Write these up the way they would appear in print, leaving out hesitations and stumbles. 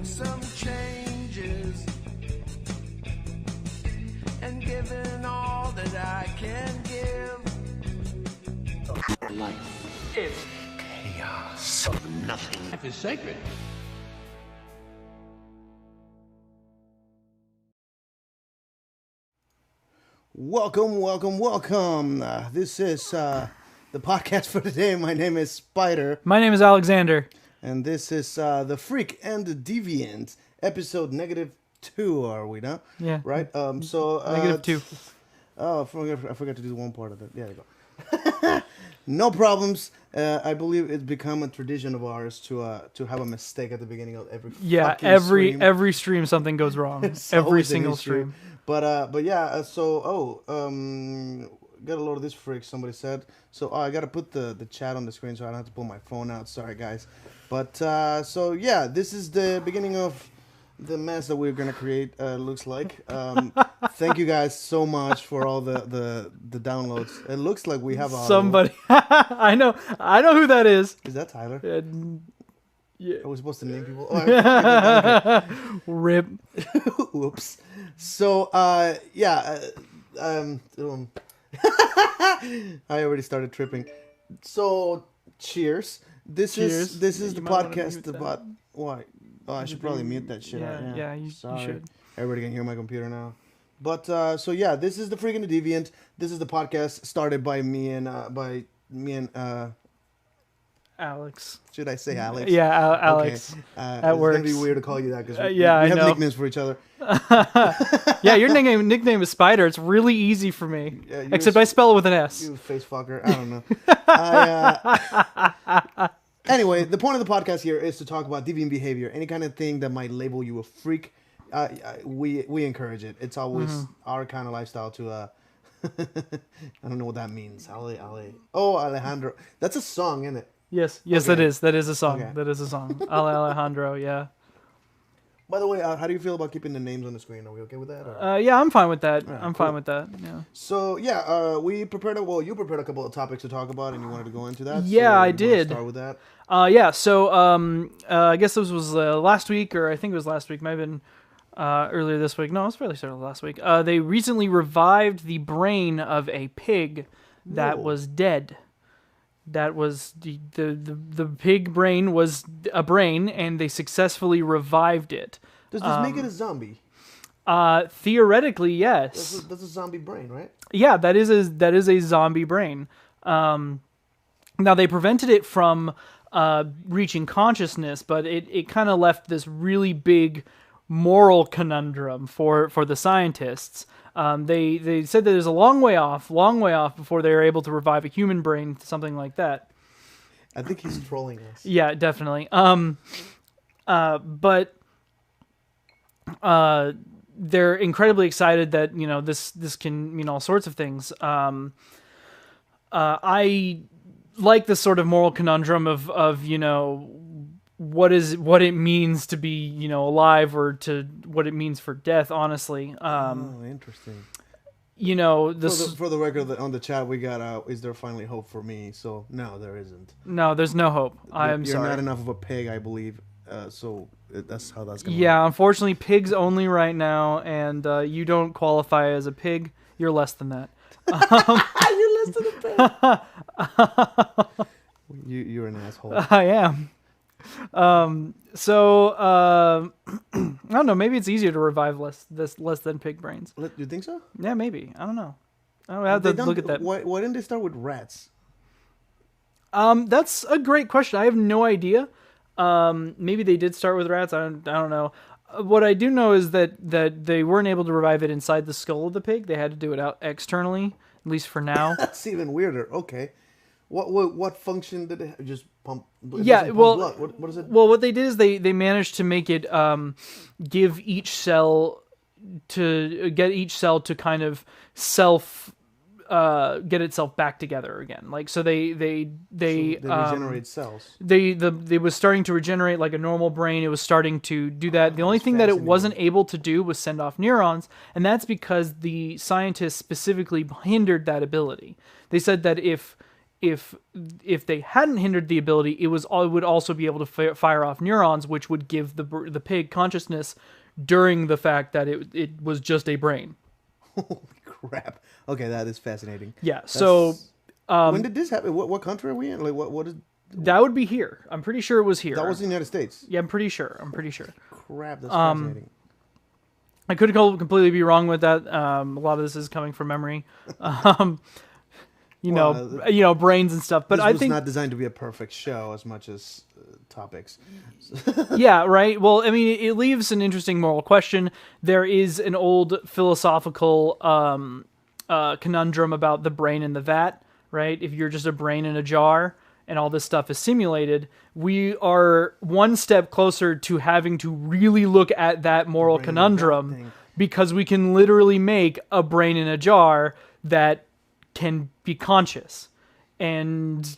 some changes. And given all that I can give. Life is chaos of nothing. Life is sacred. Welcome. This is the podcast for today. My name is Spider. My name is Alexander. And this is The Freak and the Deviant, episode -2, are we now? Yeah. Right? -2. Oh, I forgot to do one part of it. There you go. No problems. I believe it's become a tradition of ours to have a mistake at the begining of every fucking stream. every stream something goes wrong. Every single stream. But yeah, got a load of this freak, somebody said. So I got to put the chat on the screen so I don't have to pull my phone out. Sorry, guys. But so yeah, this is the beginning of the mess that we're going to create, looks like. Thank you guys so much for all the downloads. It looks like we have somebody. I know who that is. Is that Tyler? Yeah. Are we supposed to name people? Oh, okay. Rip. Oops. So, yeah. I already started tripping. So, cheers. This is the podcast about why. Oh, I should probably mute that shit out. Yeah, you should. Everybody can hear my computer now. But so yeah, this is the Freak and the Deviant. This is the podcast started by me and Alex. Should I say Alex? Yeah, Alex. Okay. It's gonna be weird to call you that because we I have know. nicknames for each other. Yeah, your nickname is Spider. It's really easy for me. Yeah, except I spell it with an S. You face fucker. I don't know. Anyway, the point of the podcast here is to talk about deviant behavior. Any kind of thing that might label you a freak, we encourage it. It's always our kind of lifestyle to. I don't know what that means. Alejandro. That's a song, isn't it? Yes, Okay. That is a song. Okay. That is a song. Alejandro, yeah. By the way, how do you feel about keeping the names on the screen? Are we okay with that? Or? Yeah, I'm fine with that. Right, I'm cool. fine with that. Yeah. So yeah, you prepared a couple of topics to talk about, and you wanted to go into that. Yeah, so I you did. Start with that. Yeah. So I guess this was last week, or I think it was last week. Might have been earlier this week. No, it was fairly certain last week. They recently revived the brain of a pig that was dead. That was the pig brain was a brain, and they successfully revived it. Does this make it a zombie? Theoretically, yes. That's a zombie brain, right? Yeah, that is a zombie brain. Now they prevented it from reaching consciousness, but it kind of left this really big moral conundrum for the scientists. They said that there's a long way off before they are able to revive a human brain, something like that. I think he's trolling us. Yeah, definitely. But they're incredibly excited that this can mean all sorts of things. I like this sort of moral conundrum of what it means to be alive or to what it means for death. Honestly, Interesting. This For the record, on the chat we got is there finally hope for me? So no, there isn't. No, there's no hope. You're sorry. not enough of a pig, I believe. So that's how that's going. Yeah, unfortunately, pigs only right now, and you don't qualify as a pig. You're less than that. You're less than a pig. You're an asshole. I am. So I don't know. Maybe it's easier to revive less than pig brains. You think so? Yeah, maybe. I don't know. I don't have to look at that. Why didn't they start with rats? That's a great question. I have no idea. Maybe they did start with rats. I don't know. What I do know is that they weren't able to revive it inside the skull of the pig. They had to do it out externally, at least for now. That's even weirder. Okay. What function did it just pump? Yeah, well, blood. What is it? Well, what they did is they managed to make it give each cell to kind of get itself back together again. Like so they regenerate cells. They was starting to regenerate like a normal brain. It was starting to do that. The only thing that it wasn't able to do was send off neurons, and that's because the scientists specifically hindered that ability. They said that if if they hadn't hindered the ability, it would also be able to fire off neurons, which would give the pig consciousness during the fact that it was just a brain. Holy crap! Okay, that is fascinating. Yeah. So when did this happen? What country are we in? Like what is? That would be here. I'm pretty sure it was here. That was in the United States. Yeah, I'm pretty sure. Crap, that's fascinating. I could completely be wrong with that. A lot of this is coming from memory. You know, brains and stuff. But this I was think not designed to be a perfect show as much as topics. yeah, right. Well, I mean, it leaves an interesting moral question. There is an old philosophical conundrum about the brain in the vat, right? If you're just a brain in a jar and all this stuff is simulated, we are one step closer to having to really look at that moral conundrum, because we can literally make a brain in a jar that can be conscious, and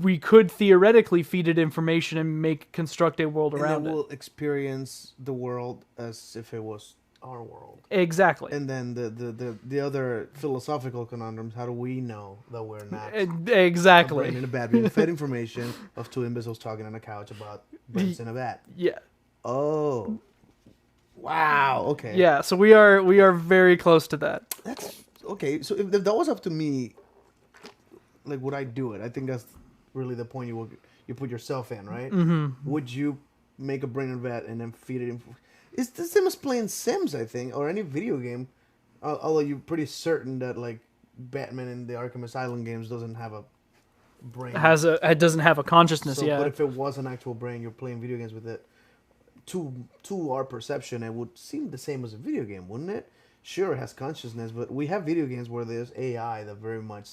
we could theoretically feed it information and construct a world around it. And it will experience the world as if it was our world. Exactly. And then the other philosophical conundrums, how do we know that we're not exactly a brain in a vat being fed information of two imbeciles talking on a couch about brains in a vat? Yeah. Oh. Wow. Okay. Yeah, so we are very close to that. That's okay. So if that was up to me, like, would I do it? I think that's really the point you put yourself in, right? Mm-hmm. Would you make a brain in a vat and then feed it in? It's the same as playing Sims, I think, or any video game. Although you're pretty certain that, like, Batman in the Arkham Asylum games doesn't have a brain. It doesn't have a consciousness, So, yeah. But if it was an actual brain, you're playing video games with it. To our perception, it would seem the same as a video game, wouldn't it? Sure, it has consciousness, but we have video games where there's AI that very much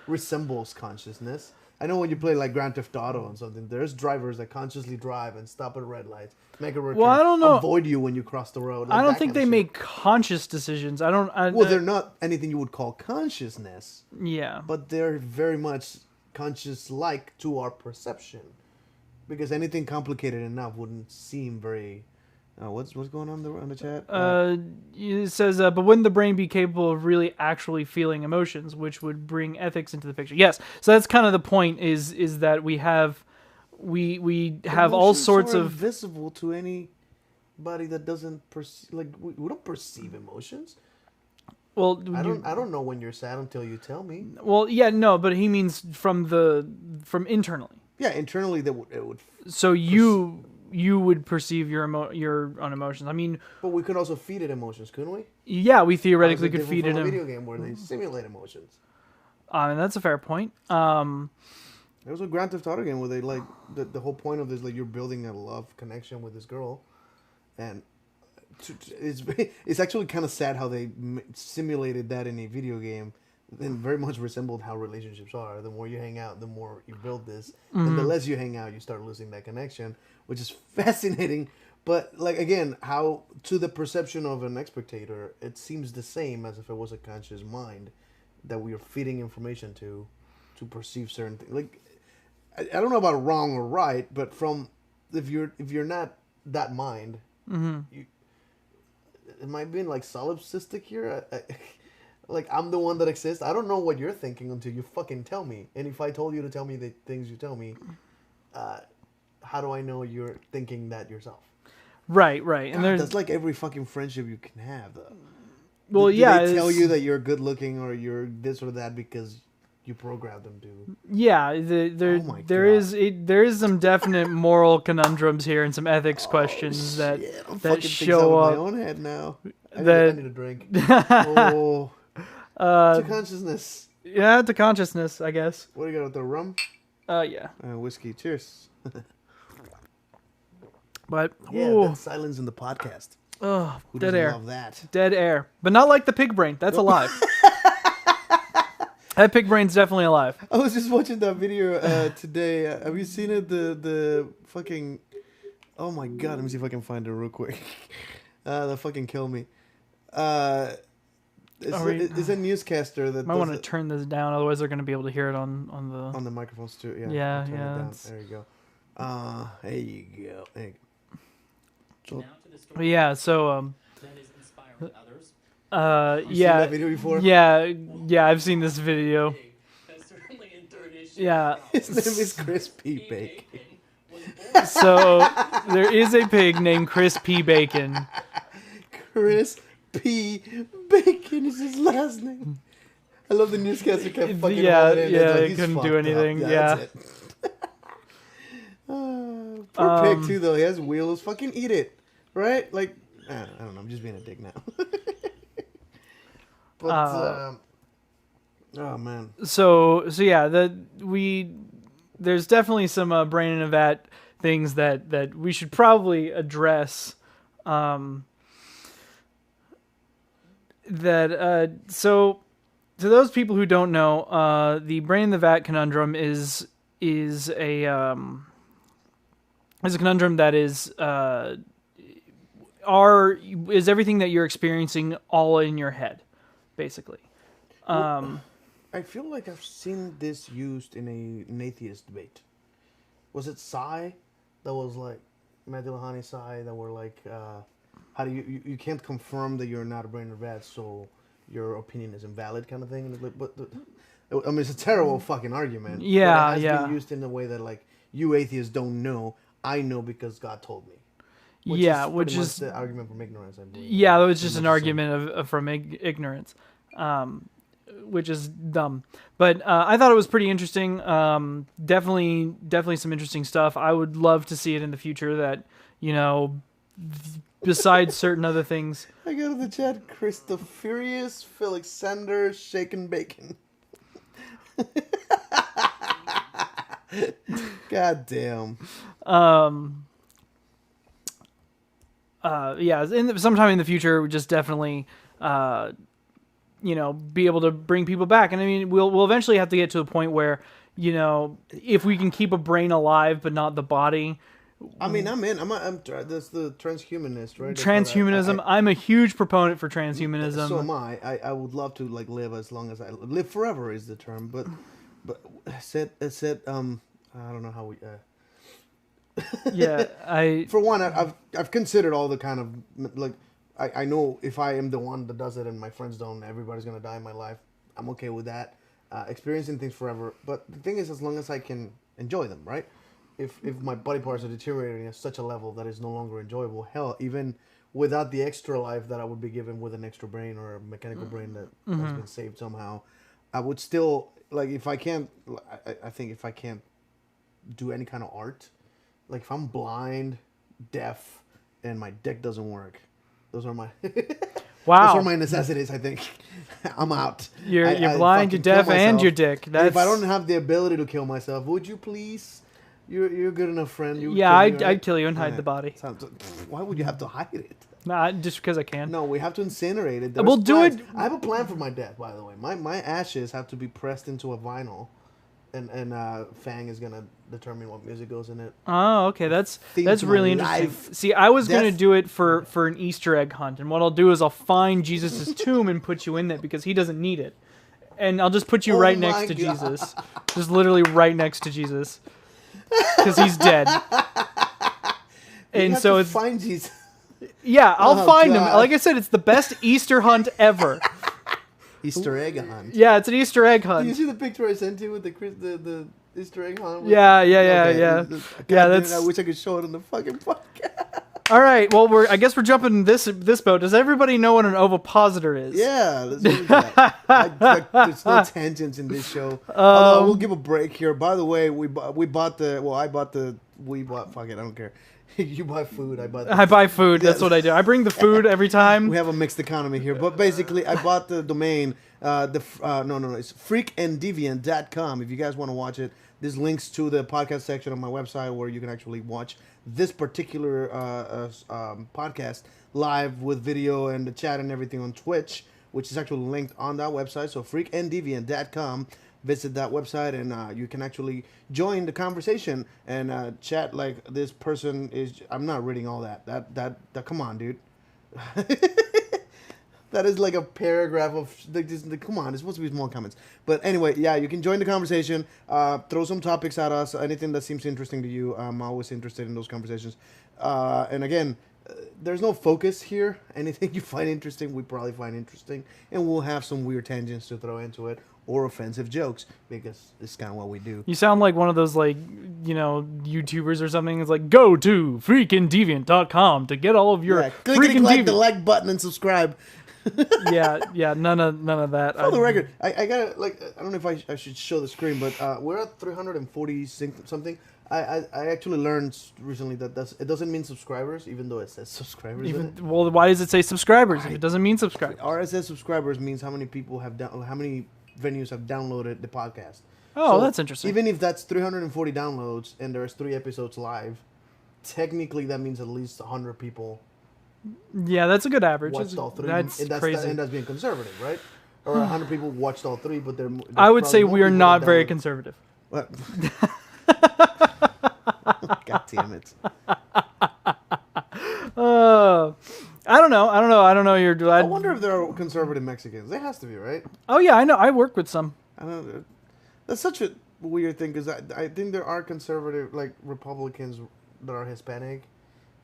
resembles consciousness. I know when you play like Grand Theft Auto and something, there's drivers that consciously drive and stop at red lights, make a return, well, I don't know. avoid you when you cross the road. Like I don't think they make conscious decisions. Well, they're not anything you would call consciousness. Yeah. But they're very much conscious-like to our perception. Because anything complicated enough wouldn't seem very... what's going on in the chat? It says, but wouldn't the brain be capable of really actually feeling emotions, which would bring ethics into the picture? Yes. So that's kind of the point. Is that we have all sorts of invisible to anybody that doesn't perceive. Like we don't perceive emotions. Well, I don't know when you're sad until you tell me. Well, yeah, no, but he means from internally. Yeah, internally it would. So you would perceive your own emotions. I mean, but we could also feed it emotions, couldn't we? Yeah, we theoretically could feed it a video game where they simulate emotions. And that's a fair point. There was a Grand Theft Auto game where they like the whole point of this, like, you're building a love connection with this girl, and it's actually kind of sad how they simulated that in a video game. And very much resembled how relationships are. The more you hang out, the more you build this. And the less you hang out, you start losing that connection, which is fascinating. But, like, again, how to the perception of an spectator, it seems the same as if it was a conscious mind that we are feeding information to perceive certain things. Like, I don't know about wrong or right, but if you're not that mind, it might be like solipsistic here. Like, I'm the one that exists. I don't know what you're thinking until you fucking tell me. And if I told you to tell me the things you tell me, how do I know you're thinking that yourself? Right. And God, that's like every fucking friendship you can have, though. Well, do they tell you that you're good looking or you're this or that because you programmed them to? Yeah, there is some definite moral conundrums here and some ethics questions that show up. In my own head now. I need a drink. Oh. To consciousness. Yeah, to consciousness, I guess. What do you got with the rum? Yeah. Whiskey. Cheers. But that's silence in the podcast. Oh, Who dead doesn't air. love that? Dead air, but not like the pig brain. That's alive. That pig brain's definitely alive. I was just watching that video today. Have you seen it? The fucking. Oh my god! Let me see if I can find it real quick. That fucking kill me. It's a newscaster that might want to turn this down, otherwise they're going to be able to hear it on the microphones too. Yeah. There you go. There you go. So, yeah. So that is inspiring others. yeah. Seen that video before? Yeah. I've seen this video. Has certainly entered Yeah. His name is Crispy Bacon. So there is a pig named Chris P. Bacon. Chris P. Bacon is his last name. I love the newscaster kept fucking Yeah, holding it. yeah, It's like, he he's couldn't fucked do up. anything, That's it. Poor pig too, though. He has wheels. Fucking eat it, right? Like, I don't know. I'm just being a dick now. But oh man. So yeah, there's definitely some brain in a vat things that we should probably address. So to those people who don't know, the brain in the vat conundrum is a conundrum that is everything that you're experiencing all in your head, basically. I feel like I've seen this used in an atheist debate. Was it Psy that was like Matthew Lahani Psy that were like, how do you can't confirm that you're not a brain or vat, so your opinion is invalid, kind of thing. But I mean, it's a terrible fucking argument. Yeah, but it has yeah. been used in a way that like you atheists don't know. I know because God told me. Which is the argument from ignorance. I believe. Yeah, that was just an argument from ignorance, which is dumb. But I thought it was pretty interesting. Definitely some interesting stuff. I would love to see it in the future. That besides certain other things. I go to the chat. Christopherius Felixander Shaken Bacon. God damn. Yeah, sometime in the future, we just definitely, be able to bring people back. And I mean, we'll eventually have to get to a point where, if we can keep a brain alive but not the body. I mean, I'm in. That's the transhumanist, right? Transhumanism. I'm a huge proponent for transhumanism. So am I. I would love to like live as long as I live forever is the term, but said I don't know how we. Yeah, for one, I've considered all the kind of like I know if I am the one that does it and my friends don't, everybody's gonna die in my life. I'm okay with that. Experiencing things forever, but the thing is, as long as I can enjoy them, right? If my body parts are deteriorating at such a level that is no longer enjoyable, hell, even without the extra life that I would be given with an extra brain or a mechanical brain that has been saved somehow, I would still like if I can't. I think if I can't do any kind of art. Like if I'm blind, deaf, and my dick doesn't work, those are my wow. Those are my necessities. I think I'm out. You're blind, you're deaf, and your dick. If I don't have the ability to kill myself, would you please? You're a good enough friend. I'd kill you and hide the body. Why would you have to hide it? Nah, just because I can. No, we have to incinerate it. We'll do it. I have a plan for my death, by the way. My ashes have to be pressed into a vinyl. And Fang is gonna determine what music goes in it. Oh, okay, that's really interesting. See, I was gonna do it for an Easter egg hunt, and what I'll do is I'll find Jesus' tomb and put you in there because he doesn't need it, and I'll just put you right next to Jesus, just literally right next to Jesus, because he's dead. And so it's find Jesus. Yeah, I'll find him. Like I said, it's the best Easter hunt ever. Easter egg hunt. Yeah, it's an Easter egg hunt. Do you see the picture I sent you with the Easter egg hunt? Yeah. I wish I could show it on the fucking podcast. All right. Well, I guess we're jumping this boat. Does everybody know what an ovipositor is? Yeah, let's do that. There's no tangents in this show. Although we'll give a break here. By the way, we bought fuck it, I don't care. You buy food, I buy food. That's what I do. I bring the food every time. We have a mixed economy here, but basically I bought the domain it's freakanddeviant.com. If you guys want to watch it, there's links to the podcast section of my website where you can actually watch this particular podcast live with video and the chat and everything on Twitch, which is actually linked on that website. So freakanddeviant.com. Visit that website and you can actually join the conversation and chat like this person is. I'm not reading all that. That come on, dude. That is like a paragraph of come on. It's supposed to be small comments. But anyway, yeah, you can join the conversation. Throw some topics at us. Anything that seems interesting to you. I'm always interested in those conversations. And again, there's no focus here. Anything you find interesting, we probably find interesting, and we'll have some weird tangents to throw into it. or offensive jokes, because it's kind of what we do. You sound like one of those, like, YouTubers or something. It's like, go to freakingdeviant.com to get all of your click freaking like deviant. the like button and subscribe. yeah, none of that. For the record, I gotta, like, I don't know if I should show the screen, but we're at 340 something. I actually learned recently that it doesn't mean subscribers, even though it says subscribers. Well, why does it say subscribers if it doesn't mean subscribers? RSS subscribers means how many people how many venues have downloaded the podcast. Oh, So that's interesting. Even if that's 340 downloads and there's 3 episodes live, technically that means at least 100 people Yeah, that's a good average. watched all 3. That's crazy. And that's being conservative, right? Or 100 people watched all 3, but they're I would say probably we more are people not that very download- conservative. What? God damn it. I don't know. I don't know. You're glad. I wonder if there are conservative Mexicans. There has to be, right? Oh yeah, I know. I work with some. I don't know. That's such a weird thing, because I think there are conservative, like, Republicans that are Hispanic,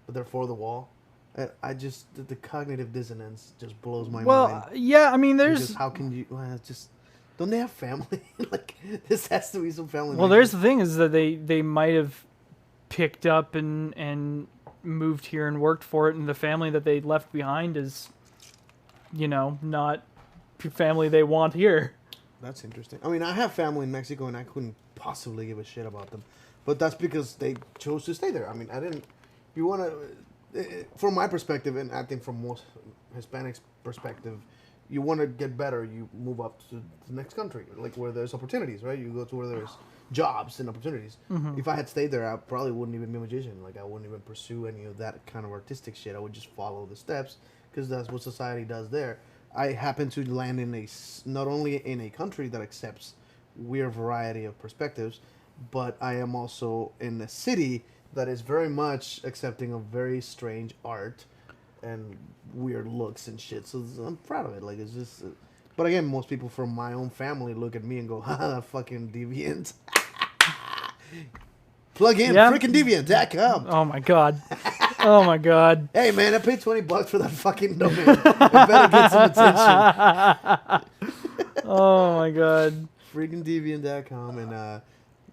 but they're for the wall. And I just, the cognitive dissonance just blows my mind. Well, yeah. I mean, Because there's. how can you, it's just, don't they have family? Like, this has to be some family. Well, there's the thing is that they might have picked up and moved here and worked for it, and the family that they left behind is, not family they want here. That's interesting. I mean, I have family in Mexico, and I couldn't possibly give a shit about them. But that's because they chose to stay there. I mean, I didn't. You want to, from my perspective, and I think from most Hispanics' perspective, you want to get better, you move up to the next country, like where there's opportunities, right? You go to where there's jobs and opportunities. Mm-hmm. If I had stayed there, I probably wouldn't even be a magician. Like, I wouldn't even pursue any of that kind of artistic shit. I would just follow the steps, because that's what society does there. I happen to land in not only in a country that accepts weird variety of perspectives, but I am also in a city that is very much accepting of very strange art and weird looks and shit. So I'm proud of it. Like, it's just. But again, most people from my own family look at me and go, "Ha, fucking deviant." Plug in freaking deviant.com. Oh my god. Oh my god. Hey man, I paid $20 for that fucking domain. I better get some attention. Oh my god. Freaking deviant.com, and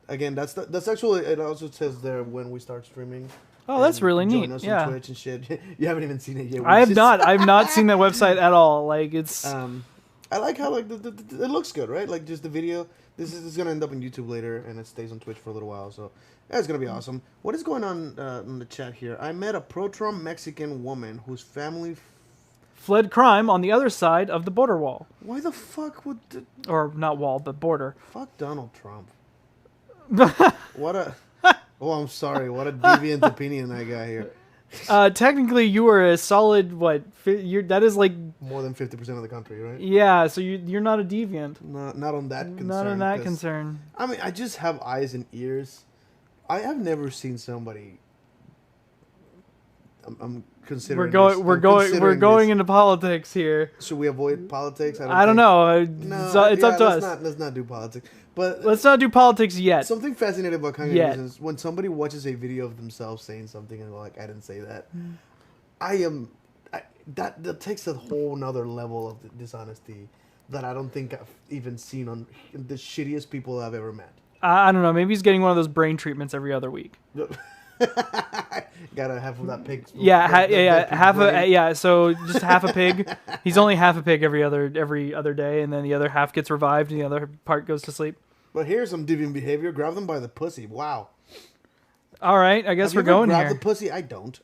again, that's actually, it also says there when we start streaming. Oh, that's and really join neat. us Yeah. on Twitch and shit. You haven't even seen it yet. I have not. I've not seen that website at all. Like, it's. I like how, like, it looks good, right? Like, just the video. This is gonna end up on YouTube later, and it stays on Twitch for a little while. So that's gonna be awesome. What is going on in the chat here? I met a pro-Trump Mexican woman whose family. Fled crime on the other side of the border wall. Why the fuck would Or not wall, but border. fuck Donald Trump? What a. Oh, I'm sorry. What a deviant opinion I got here. Technically, you are a solid, that is like, More than 50% of the country, right? yeah, so you're not a deviant. Not on that concern. Not on that 'cause, concern. I mean, I just have eyes and ears. I have never seen somebody. I'm considering. We're going into politics here. Should we avoid politics? I don't know. No, It's up to us. Let's not do politics. But Let's not do politics yet. something fascinating about cognitive Yet. dissonance, when somebody watches a video of themselves saying something and they're like, I didn't say that. That takes a whole nother level of dishonesty that I don't think I've even seen on the shittiest people I've ever met. I don't know. Maybe he's getting one of those brain treatments every other week. Gotta have that pig. Yeah, half a brain. yeah. So just half a pig. He's only half a pig every other day, and then the other half gets revived, and the other part goes to sleep. But here's some deviant behavior. Grab them by the pussy. Wow. All right, I guess Have we're you ever going grabbed here. the pussy? I don't.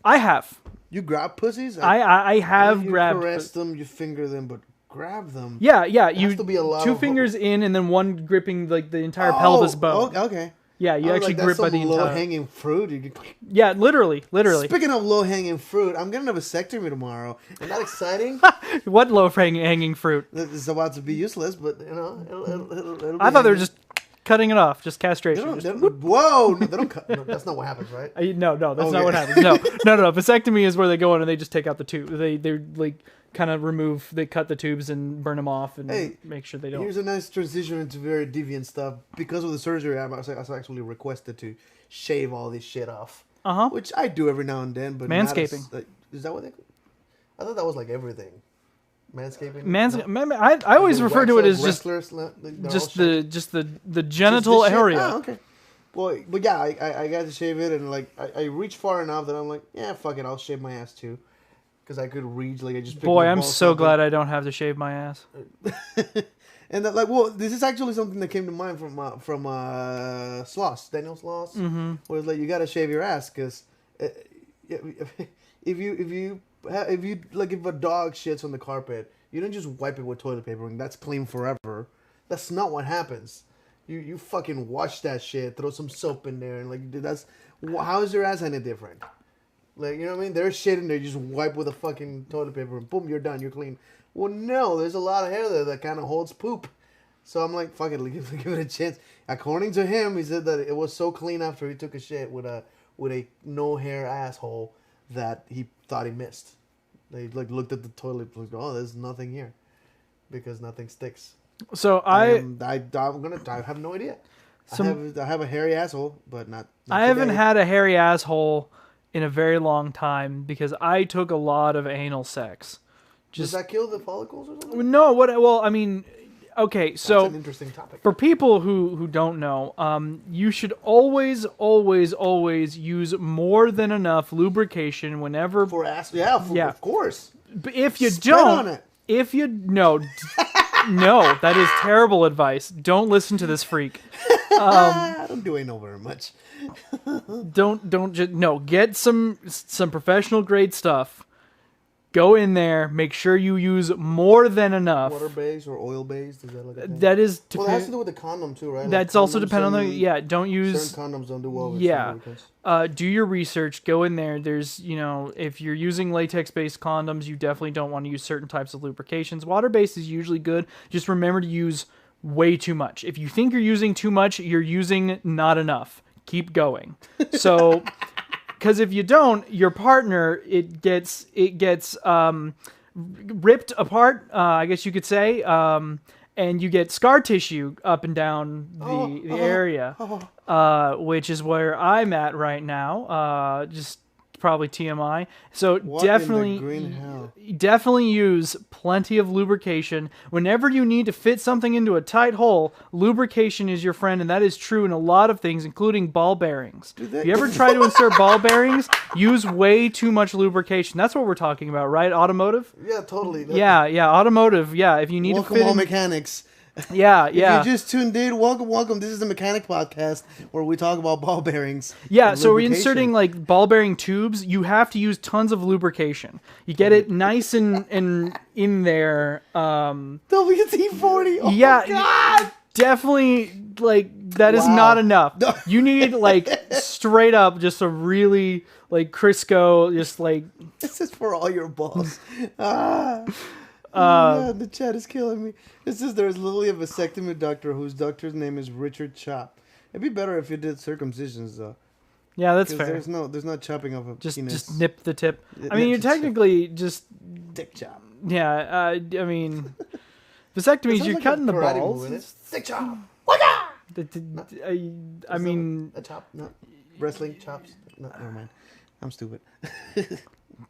I have. You grab pussies? I have you grabbed. caress them, you finger them, but grab them. Yeah. There You has to be a lot two of- fingers in, and then one gripping like the entire pelvis bone. Oh, okay. Yeah, you I was actually like, grip that's by the some entire. low-hanging fruit. You could... Yeah, literally. Speaking of low-hanging fruit, I'm getting a vasectomy tomorrow. Isn't that exciting? What low-hanging fruit? It's about to be useless, but, you know, it'll be I thought they were hanging. just cutting it off, just They castration. don't, whoa! No, they don't cut. No, that's not what happens, right? No, that's not Okay. what happens. No. Vasectomy is where they go in and they just take out the tube. They like kind of they cut the tubes and burn them off and Hey, make sure they don't. Here's a nice transition into very deviant stuff. Because of the surgery, I was actually requested to shave all this shit off. Which I do every now and then, but Manscaping. Is that what they? I thought that was like everything. Manscaping? I always refer to it as wrestlers, just the genital area. Oh, okay. Well, but yeah, I got to shave it, and like I reached far enough that I'm like, yeah, fuck it, I'll shave my ass too, because I could reach. Like I just. Boy, I'm so glad I don't have to shave my ass. And that, like, well, this is actually something that came to mind from Sloss, Daniel Sloss, where it's like you gotta shave your ass because if you like if a dog shits on the carpet, you don't just wipe it with toilet paper and that's clean forever. That's not what happens. You fucking wash that shit, throw some soap in there, and like that's how is your ass any different? Like, you know what I mean? There's shit in there, you just wipe with a fucking toilet paper and boom, you're done, you're clean. Well, no, there's a lot of hair there that kind of holds poop. So I'm like, fuck it, give it a chance. According to him, he said that it was so clean after he took a shit with a no hair asshole that he thought he missed. They like looked at the toilet, like, oh, there's nothing here, because nothing sticks. So I have no idea. I have a hairy asshole, but not I haven't had a hairy asshole in a very long time because I took a lot of anal sex. Does that kill the follicles or something? No, well, I mean, okay, so that's an interesting topic. For people who don't know, you should always use more than enough lubrication whenever for ass. Yeah, of course. But if you Spit on it. no, that is terrible advice. Don't listen to this freak. I don't do anal very much. Get some professional grade stuff. Go in there. Make sure you use more than enough. Water based or oil based? Is that like a thing? That is. Well, that has to do with the condom too, right? That's like also dependent on the. Yeah, don't use. Certain condoms don't do well with Yeah. Do your research. Go in there. There's, if you're using latex-based condoms, you definitely don't want to use certain types of lubrications. Water-based is usually good. Just remember to use way too much. If you think you're using too much, you're using not enough. Keep going. So. Because if you don't, your partner it gets ripped apart. I guess you could say, and you get scar tissue up and down the area, which is where I'm at right now. Just probably TMI. So definitely use plenty of lubrication. Whenever you need to fit something into a tight hole, lubrication is your friend, and that is true in a lot of things, including ball bearings. If you ever try to insert ball bearings, use way too much lubrication. That's what we're talking about, right? Automotive? Yeah, totally. Yeah, automotive. Yeah, if you need to fit home, mechanics. Yeah. If you just tuned in, welcome. This is the Mechanic Podcast where we talk about ball bearings. Yeah, so we're inserting like ball bearing tubes. You have to use tons of lubrication. You get it nice and in there. WT-40. Oh yeah, my God. Definitely like that is not enough. No. You need like straight up just a really like Crisco, just like this is for all your balls. The chat is killing me. It says there's literally a vasectomy doctor whose doctor's name is Richard Chop. It'd be better if you did circumcisions though. Yeah, that's fair. There's no chopping of a penis. Just nip the tip. I mean, you're technically just dick chop. Yeah, I mean, vasectomies you're like cutting the balls. Dick chop. I mean, a chop, not wrestling chops. No, never mind. I'm stupid.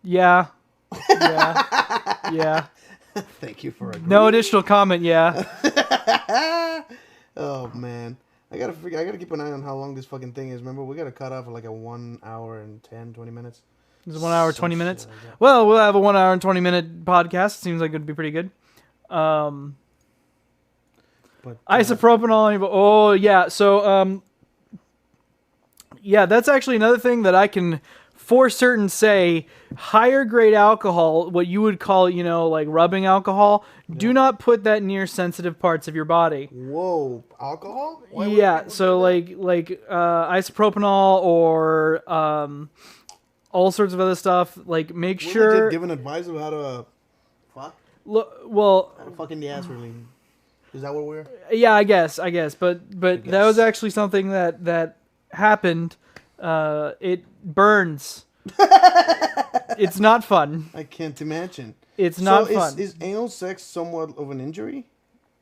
Yeah. Thank you for agreeing. No additional comment. Yeah. Oh man, I gotta keep an eye on how long this fucking thing is. Remember, we gotta cut off at like a 1 hour and 10-20 minutes. Is it 1 hour 20 minutes? Like well, we'll have a 1 hour and 20 minute podcast. Seems like it'd be pretty good. But isopropanol. Oh yeah. So yeah, that's actually another thing that I can for certain say higher grade alcohol, what you would call, like rubbing alcohol, do not put that near sensitive parts of your body. Whoa, alcohol? So like isopropanol or all sorts of other stuff. Like make sure. We're giving advice of how to fuck. Well, how to fuck in the ass, really. Is that what we're? Yeah, I guess. But that was actually something that happened. It burns. It's not fun. I can't imagine. It's not fun. Is anal sex somewhat of an injury?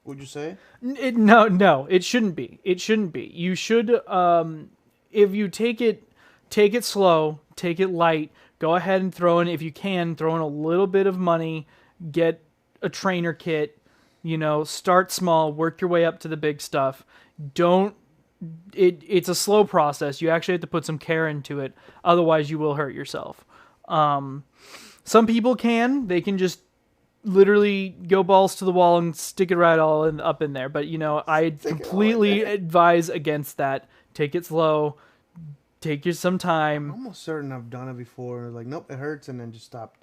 Would you say? No, it shouldn't be. It shouldn't be. You should, if you take it slow, take it light. Go ahead and throw in, if you can, throw in a little bit of money. Get a trainer kit. Start small, work your way up to the big stuff. It's a slow process. You actually have to put some care into it. Otherwise, you will hurt yourself. Some people they can just literally go balls to the wall and stick it right up in there. But, I completely advise against that. Take it slow. Take you some time. I'm almost certain I've done it before. Like, nope, it hurts, and then just stopped.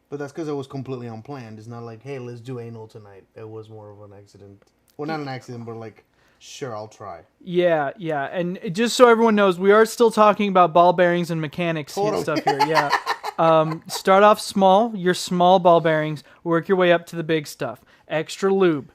But that's because it was completely unplanned. It's not like, hey, let's do anal tonight. It was more of an accident. Well, not an accident, but like, sure, I'll try. Yeah. And just so everyone knows, we are still talking about ball bearings and mechanics and stuff here. Yeah. Start off small, your small ball bearings. Work your way up to the big stuff. Extra lube.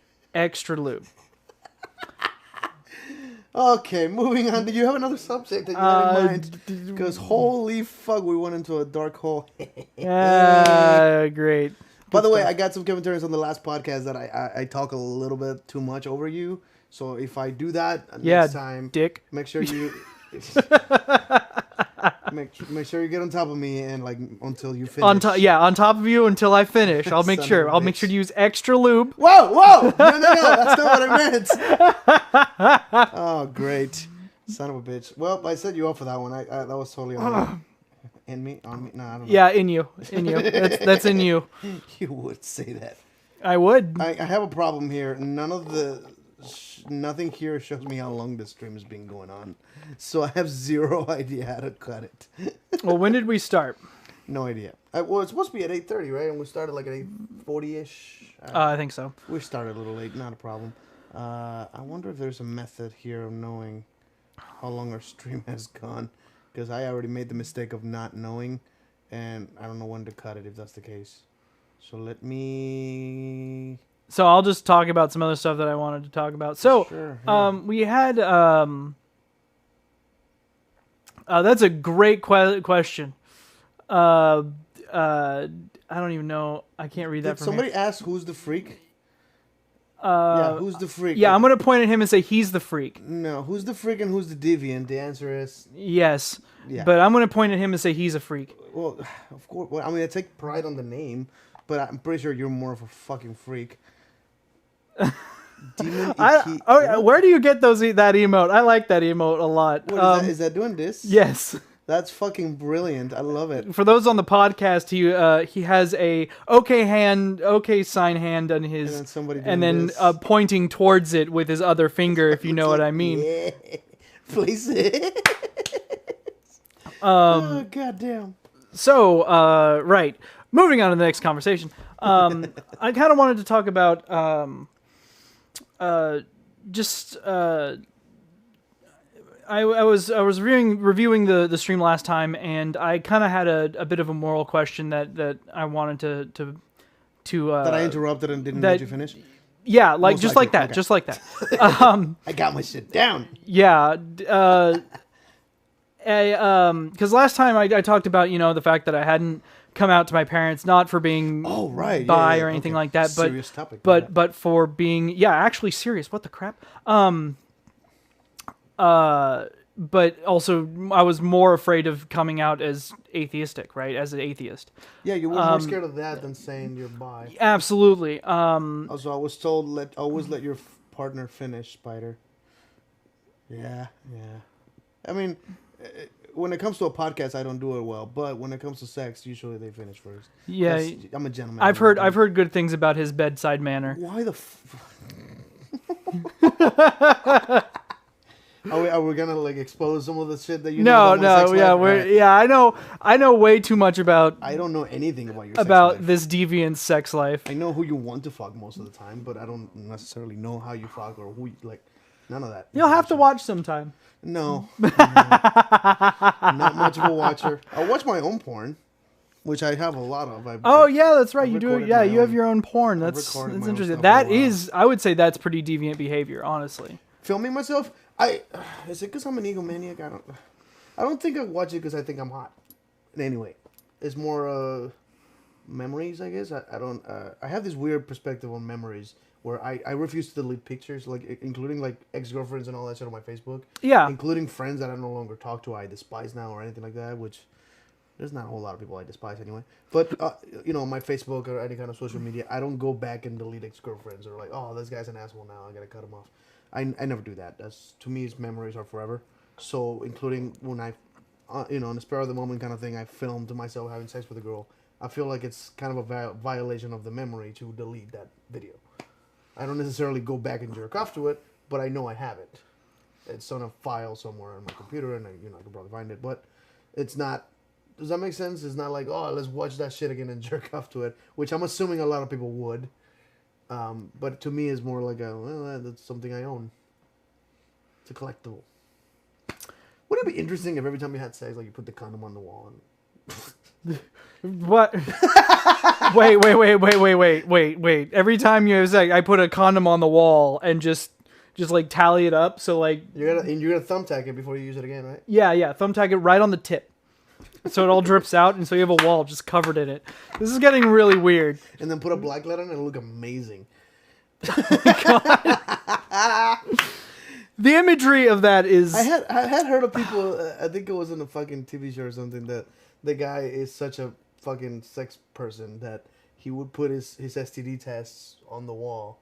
Okay, moving on. Do you have another subject that you had in mind? Because holy fuck, we went into a dark hole. Great. By the way, I got some commentaries on the last podcast that I talk a little bit too much over you. So if I do that next time, dick. Make sure you make sure you get on top of me and like until you finish. On top of you until I finish. I'll make sure. I'll make sure to use extra lube. Whoa! No, that's not what I meant. Oh, great, son of a bitch. Well, I set you up for that one. That was totally on me. On me? No, I don't know. Yeah, in you. That's in you. You would say that. I would. I have a problem here. Nothing here shows me how long this stream has been going on, so I have zero idea how to cut it. Well, when did we start? No idea. Well, it's supposed to be at 8:30, right? And we started like at 8:40ish. I think so. We started a little late. Not a problem. I wonder if there's a method here of knowing how long our stream has gone, because I already made the mistake of not knowing, and I don't know when to cut it if that's the case. So let me. So I'll just talk about some other stuff that I wanted to talk about. So, sure, yeah. We had. That's a great question. I don't even know. I can't read that Did from somebody here. ask who's the freak? Yeah, who's the freak? Yeah, I'm gonna point at him and say he's the freak. No, who's the freak and who's the deviant? The answer is yes. Yeah. But I'm gonna point at him and say he's a freak. Well, of course. Well, I mean, I take pride on the name, but I'm pretty sure you're more of a fucking freak. Demon where do you get that emote? I like that emote a lot. What is that doing this? Yes. That's fucking brilliant. I love it. For those on the podcast, he has a okay sign hand on his, and then pointing towards it with his other finger, if you know what I mean. Yeah. Please. Oh, goddamn. So, right. Moving on to the next conversation. I kind of wanted to talk about I was reviewing the stream last time, and I kind of had a bit of a moral question that I wanted to that I interrupted and didn't let you finish. Yeah, like just like that, just like that. I got my shit down. Yeah, because last time I talked about the fact that I hadn't come out to my parents, not for being bi or anything like that, but serious topic, but for being actually serious. What the crap? But also I was more afraid of coming out as atheistic, right? As an atheist. Yeah, you were more scared of that than saying you're bi. Absolutely. Also, I was told always let your partner finish, Spider. Yeah. I mean, when it comes to a podcast, I don't do it well, but when it comes to sex, usually they finish first. Yeah, I'm a gentleman. I've heard good things about his bedside manner. Why the? Are we gonna expose some of the shit that you know about my sex life? I know way too much about. I don't know anything about your sex life. This deviant sex life. I know who you want to fuck most of the time, but I don't necessarily know how you fuck or who none of that. You'll have to watch sometime. No, not much of a watcher. I watch my own porn, which I have a lot of. That's right. You do. Yeah, you have your own porn. That's interesting. I would say that's pretty deviant behavior, honestly. Filming myself. Is it because I'm an egomaniac? I don't think I watch it because I think I'm hot. Anyway, it's more memories, I guess. I don't. I have this weird perspective on memories where I refuse to delete pictures, including ex-girlfriends and all that shit on my Facebook. Yeah. Including friends that I no longer talk to, I despise now or anything like that. Which There's not a whole lot of people I despise anyway. But, my Facebook or any kind of social media, I don't go back and delete ex-girlfriends or like, oh, this guy's an asshole now, I gotta cut him off. I never do that. To me, his memories are forever. So, including when I, in the spur of the moment kind of thing, I filmed myself having sex with a girl. I feel like it's kind of a violation of the memory to delete that video. I don't necessarily go back and jerk off to it, but I know I have it. It's on a file somewhere on my computer, and I can probably find it. But it's not. Does that make sense? It's not like, oh, let's watch that shit again and jerk off to it, which I'm assuming a lot of people would. But to me, it's more like that's something I own. It's a collectible. Wouldn't it be interesting if every time you had sex, like you put the condom on the wall? What? wait. Every time you have sex, I put a condom on the wall and just like tally it up. So like you're gonna thumbtack it before you use it again, right? Yeah. Thumbtack it right on the tip. So it all drips out, and so you have a wall just covered in it. This is getting really weird. And then put a black letter on it, it'll look amazing. The imagery of that is... I had heard of people, I think it was in a fucking TV show or something, that the guy is such a fucking sex person that he would put his STD tests on the wall.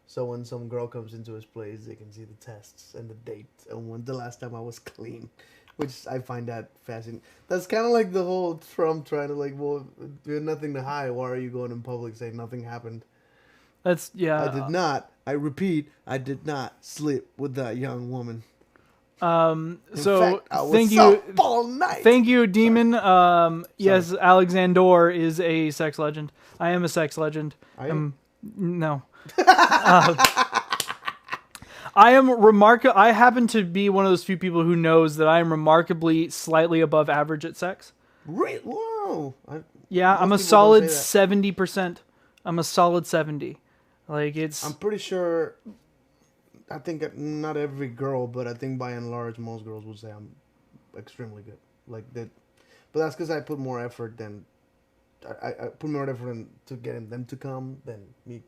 So when some girl comes into his place, they can see the tests and the date and when the last time I was clean. Which I find that fascinating. That's kind of like the whole Trump trying to like, well, you have nothing to hide. Why are you going in public saying nothing happened? That's, yeah. I did not. I repeat, I did not sleep with that young woman. So fact, I was thank you up all night. Thank you, Demon. Yes, Alexander is a sex legend. I am a sex legend. No. I happen to be one of those few people who knows that I am remarkably slightly above average at sex. Really? Whoa. I'm a solid 70%. I'm a solid 70. Like I'm pretty sure. I think not every girl, but I think by and large, most girls would say I'm extremely good. Like that, but that's because I put more effort than I put more effort into getting them to come than me.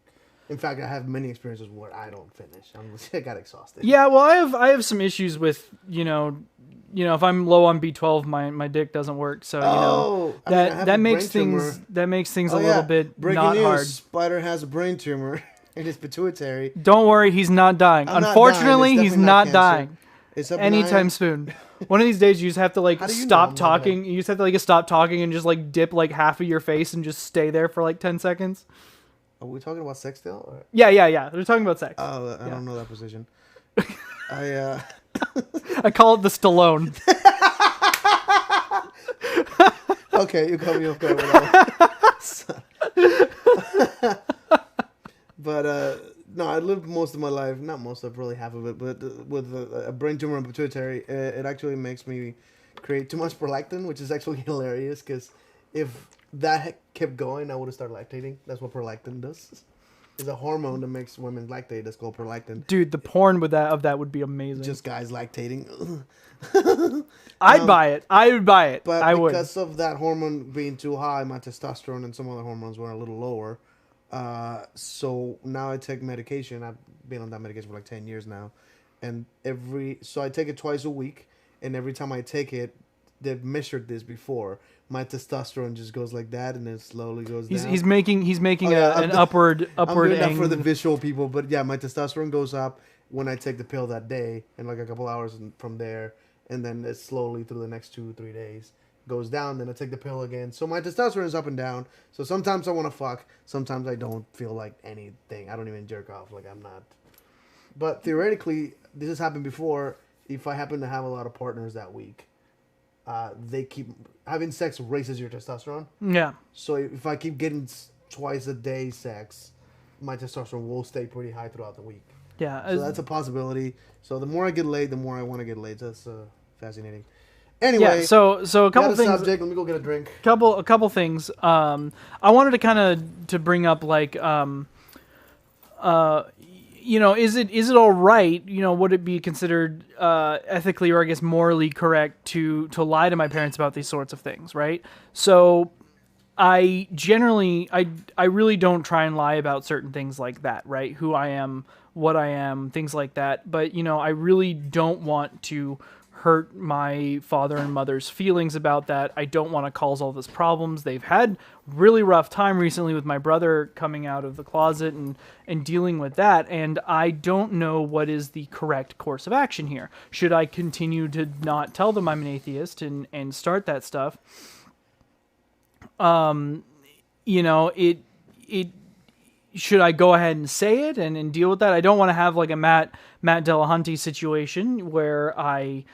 In fact, I have many experiences where I don't finish. I got exhausted. Yeah, well, I have some issues with if I'm low on B12, my dick doesn't work. So that makes things a little bit Breaking not news, hard. Spider has a brain tumor in his pituitary. Don't worry, he's not dying. Unfortunately, he's not dying anytime soon. One of these days, you just have to stop talking. You just have to stop talking and just dip half of your face and just stay there for 10 seconds. Are we talking about sex still? Or? Yeah. We're talking about sex. Oh, I don't know that position. I call it the Stallone. Okay, you call me off guard with that. But no, I lived most of my life, not most of, probably half of it, but with a brain tumor and pituitary, it actually makes me create too much prolactin, which is actually hilarious because if that kept going, I would have started lactating. That's what prolactin does. It's a hormone that makes women lactate. That's called prolactin. Dude, the porn of that would be amazing. Just guys lactating. I'd buy it. I would buy it. But I would. Because of that hormone being too high, my testosterone and some other hormones were a little lower. So now I take medication. I've been on that medication for 10 years now. And so I take it twice a week. And every time I take it, they've measured this before. My testosterone just goes like that, and then slowly goes down. He's making an upward I'm doing that angle. for the visual people, but yeah, my testosterone goes up when I take the pill that day, and a couple hours from there, and then it slowly through the next 2-3 days goes down. Then I take the pill again, so my testosterone is up and down. So sometimes I want to fuck, sometimes I don't feel like anything. I don't even jerk off, I'm not. But theoretically, this has happened before. If I happen to have a lot of partners that week. They keep having sex raises your testosterone. Yeah. So if I keep getting twice a day sex, my testosterone will stay pretty high throughout the week. Yeah. So that's a possibility. So the more I get laid, the more I want to get laid. That's fascinating. Anyway. Yeah. So a couple things. Subject. Let me go get a drink. A couple things. I wanted to kind of bring up is it all right? Would it be considered ethically or I guess morally correct to lie to my parents about these sorts of things, right? So I really don't try and lie about certain things like that, right? Who I am, what I am, things like that. But I really don't want to hurt my father and mother's feelings about that. I don't want to cause all this problems. They've had really rough time recently with my brother coming out of the closet and dealing with that. And I don't know what is the correct course of action here. Should I continue to not tell them I'm an atheist and start that stuff? You know, should I go ahead and say it and deal with that? I don't want to have like a Matt Dillahunty situation where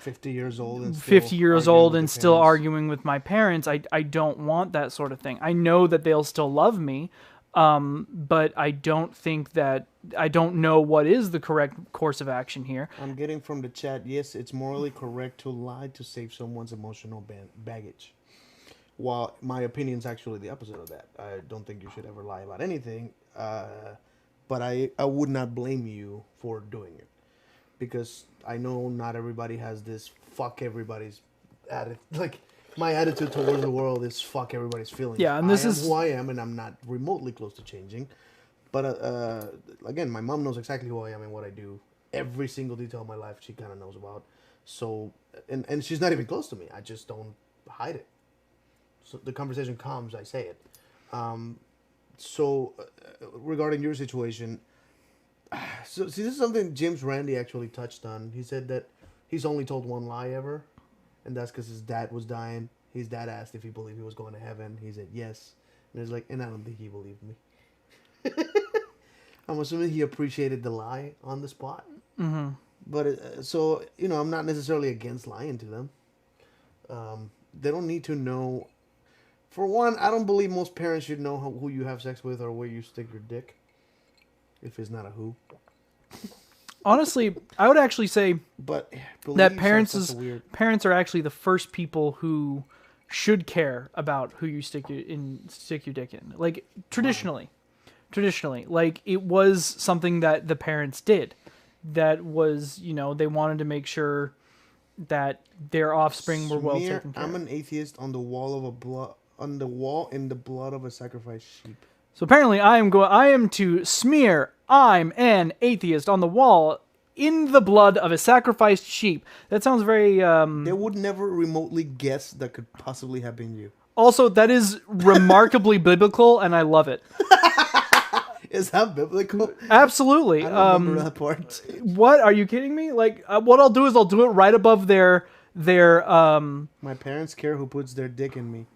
50 years old and still arguing with my parents. I don't want that sort of thing. I know that they'll still love me, but I don't know what is the correct course of action here. I'm getting from the chat, yes, it's morally correct to lie to save someone's emotional baggage. While my opinion is actually the opposite of that. I don't think you should ever lie about anything, but I would not blame you for doing it. Because I know not everybody has this fuck everybody's attitude. Like, my attitude towards the world is fuck everybody's feelings. Yeah, and this is who I am, and I'm not remotely close to changing. But, again, my mom knows exactly who I am and what I do. Every single detail of my life she kind of knows about. So, and she's not even close to me. I just don't hide it. So the conversation comes, I say it. Regarding your situation, so see, this is something James Randi actually touched on. He said that he's only told one lie ever, and that's because his dad was dying. His dad asked if he believed he was going to heaven. He said yes, and he's like, and I don't think he believed me. I'm assuming he appreciated the lie on the spot. Mm-hmm. But so I'm not necessarily against lying to them. They don't need to know. For one, I don't believe most parents should know who you have sex with or where you stick your dick. If it's not a who. Honestly, I would actually say but that parents are actually the first people who should care about who you stick your dick in. Like, traditionally, like, it was something that the parents did. That was, they wanted to make sure that their offspring were well taken care of. I'm an atheist on the wall in the blood of a sacrificed sheep. So apparently I am to smear I'm an atheist on the wall in the blood of a sacrificed sheep. That sounds very They would never remotely guess that could possibly have been you. Also, that is remarkably biblical, and I love it. Is that biblical? Absolutely. I don't remember that part. What? Are you kidding me? Like, what I'll do is I'll do it right above their My parents care who puts their dick in me.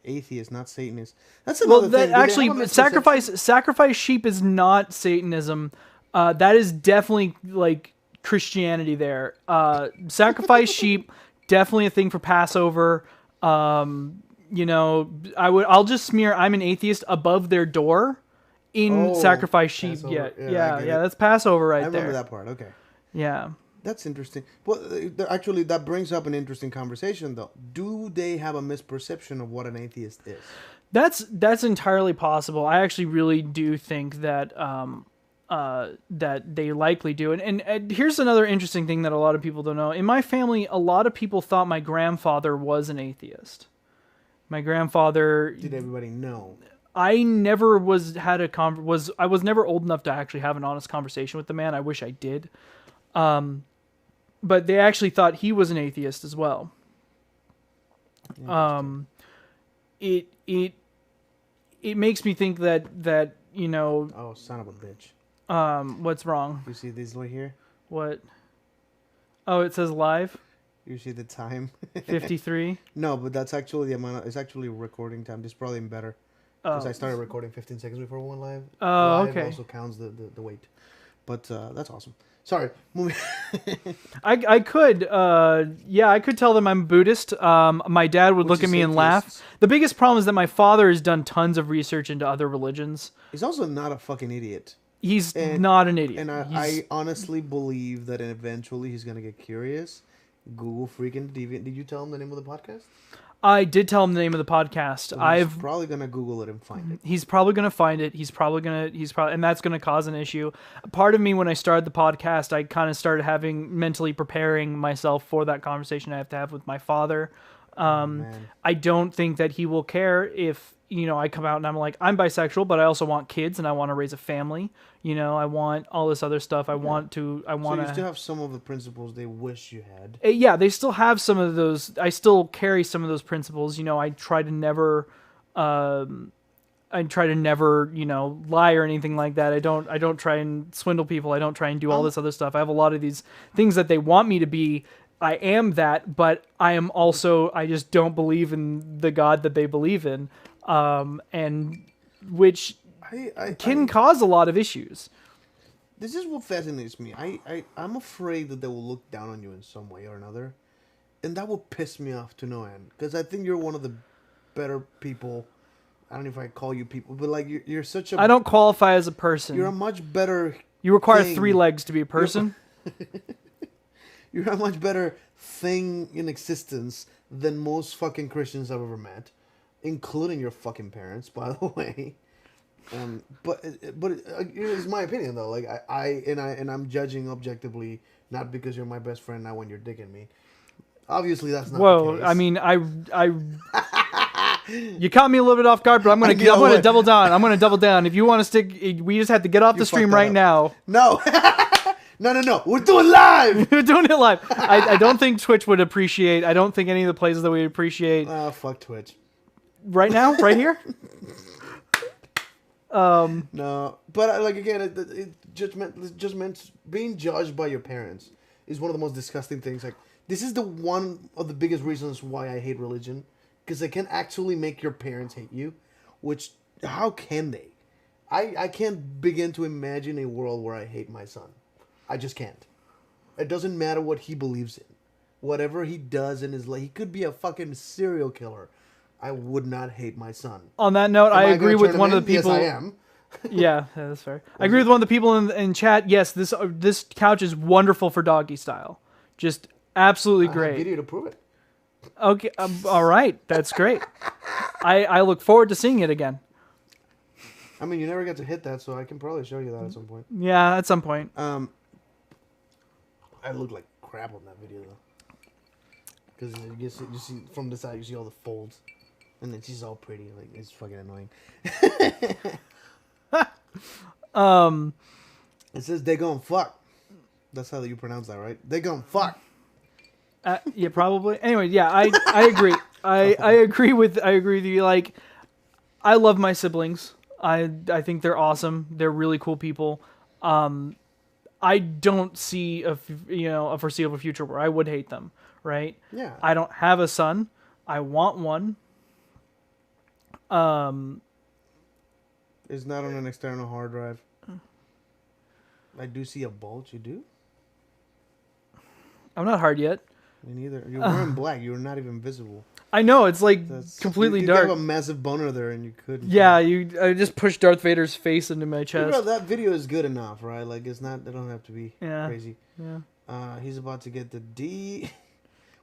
Atheist, not Satanist. That's another thing. Actually, sacrifice sheep is not Satanism. That is definitely like Christianity. There, sacrifice sheep, definitely a thing for Passover. I'll just smear I'm an atheist above their door in sacrifice sheep. Passover. Yeah, that's Passover right there. I remember that part. Okay. Yeah. That's interesting. Well, actually, that brings up an interesting conversation, though. Do they have a misperception of what an atheist is? That's entirely possible. I actually really do think that that they likely do. And here's another interesting thing that a lot of people don't know. In my family, a lot of people thought my grandfather was an atheist. My grandfather. Did everybody know? I never was never old enough to actually have an honest conversation with the man. I wish I did. But they actually thought he was an atheist as well. It makes me think that Oh, son of a bitch. What's wrong? You see this right here? What? Oh, it says live. You see the time? 53. No, but that's actually the amount. It's actually recording time. This is probably even better because I started recording 15 seconds before we went live. Oh, live okay. Also counts the weight, but that's awesome. Sorry, moving. I could tell them I'm Buddhist. My dad would look at me and laugh. The biggest problem is that my father has done tons of research into other religions. He's also not a fucking idiot. He's not an idiot. And I honestly believe that eventually he's gonna get curious. Google freaking Deviant. Did you tell him the name of the podcast? I did tell him the name of the podcast. So he's probably gonna Google it and find it. He's probably gonna find it. And that's gonna cause an issue. Part of me, when I started the podcast, I kind of started mentally preparing myself for that conversation I have to have with my father. Man. I don't think that he will care if, I come out and I'm like, I'm bisexual, but I also want kids and I want to raise a family. I want all this other stuff. I want So you still have some of the principles they wish you had. Yeah, they still have some of those. I still carry some of those principles. I try to never, lie or anything like that. I don't try and swindle people. I don't try and do all this other stuff. I have a lot of these things that they want me to be. I am that, but I am also, I just don't believe in the God that they believe in. And which can cause a lot of issues. This is what fascinates me. I'm afraid that they will look down on you in some way or another. And that will piss me off to no end. Because I think you're one of the better people. I don't know if I call you people, but like you're such a... I don't qualify as a person. You're a much better... You require 3 legs to be a person? You're a much better thing in existence than most fucking Christians I've ever met. Including your fucking parents, by the way. But it's my opinion though. Like I'm judging objectively, not because you're my best friend. Not when you're digging me. Obviously, that's not. Whoa! The case. I mean, you caught me a little bit off guard, but I'm gonna double down. I'm gonna double down. If you want to stick, we just have to get off the stream right now. No. No. We're doing live. We're doing it live. I don't think Twitch would appreciate. I don't think any of the places that we appreciate. Fuck Twitch. Right now, right here. No, but like again, it just meant being judged by your parents is one of the most disgusting things. Like this is the one of the biggest reasons why I hate religion, because they can actually make your parents hate you. Which how can they? I can't begin to imagine a world where I hate my son. I just can't. It doesn't matter what he believes in, whatever he does in his life. He could be a fucking serial killer. I would not hate my son. On that note, I agree with one of the people. Yes, I am. Yeah, that's fair. I agree with one of the people in chat. Yes, this couch is wonderful for doggy style. Just absolutely great. I have video to prove it. Okay, all right, that's great. I look forward to seeing it again. I mean, you never get to hit that, so I can probably show you that at some point. Yeah, at some point. I look like crap on that video though, because you see from the side, you see all the folds. And then she's all pretty, like it's fucking annoying. It says they gon' fuck. That's how you pronounce that, right? They gon' fuck. Yeah, probably. Anyway, yeah, I agree. I agree with you. Like, I love my siblings. I think they're awesome. They're really cool people. I don't see a foreseeable future where I would hate them. Right? Yeah. I don't have a son. I want one. It's not on an external hard drive. I do see a bulge. You do? I'm not hard yet. Me neither. You're wearing black. You're not even visible. I know. It's like completely dark. You have a massive boner there, and you couldn't. Yeah, I just pushed Darth Vader's face into my chest. Bro, that video is good enough, right? Like it's not. They don't have to be crazy. Yeah. He's about to get the D.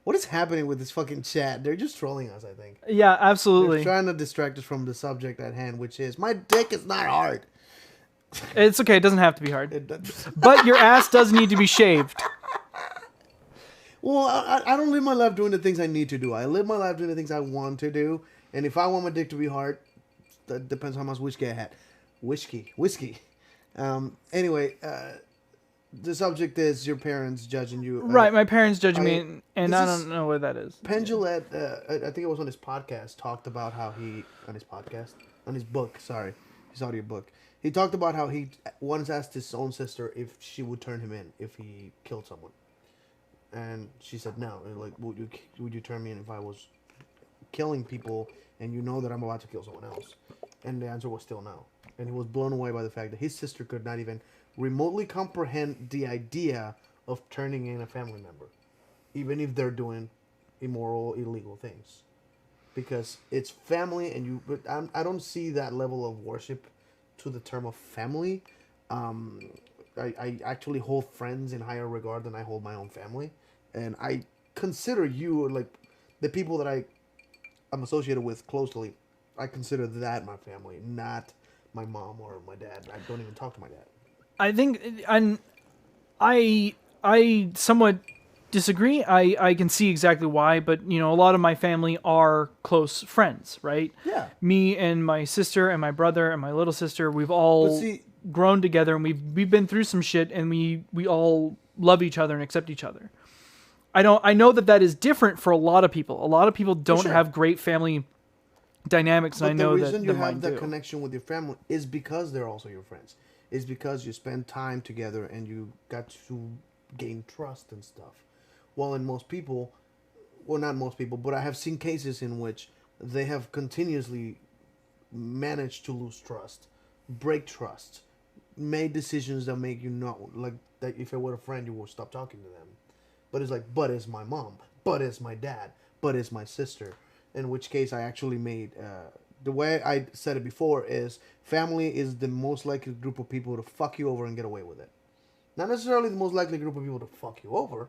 What is happening with this fucking chat? They're just trolling us, I think. Yeah, absolutely. They're trying to distract us from the subject at hand, which is, my dick is not hard. It's okay. It doesn't have to be hard. But your ass does need to be shaved. Well, I don't live my life doing the things I need to do. I live my life doing the things I want to do. And if I want my dick to be hard, that depends on how much whiskey I had. Whiskey. Anyway, the subject is your parents judging you. Right, my parents judging me, and I don't know what that is. Pendulette, I think it was on his podcast, talked about how on his book, his audio book. He talked about how he once asked his own sister if she would turn him in if he killed someone. And she said no. And like, would you turn me in if I was killing people and you know that I'm about to kill someone else? And the answer was still no. And he was blown away by the fact that his sister could not even remotely comprehend the idea of turning in a family member, even if they're doing immoral, illegal things, because it's family, and I don't see that level of worship to the term of family. I actually hold friends in higher regard than I hold my own family, and I consider you, like the people that I'm associated with closely, I consider that my family, not my mom or my dad. I don't even talk to my dad. I think, and I somewhat disagree. I can see exactly why, but you know, a lot of my family are close friends, right? Yeah. Me and my sister and my brother and my little sister, we've all grown together, and we've been through some shit, and we all love each other and accept each other. I know that is different for a lot of people. A lot of people don't have great family dynamics, and I know that the reason you have that connection with your family is because they're also your friends. It's because you spend time together and you got to gain trust and stuff. Well, in most people, well, not most people, but I have seen cases in which they have continuously managed to lose trust, break trust, made decisions that make you know, like, that if it were a friend, you would stop talking to them. But it's like, but it's my mom, but it's my dad, but it's my sister. In which case, I actually made, the way I said it before is, family is the most likely group of people to fuck you over and get away with it. Not necessarily the most likely group of people to fuck you over,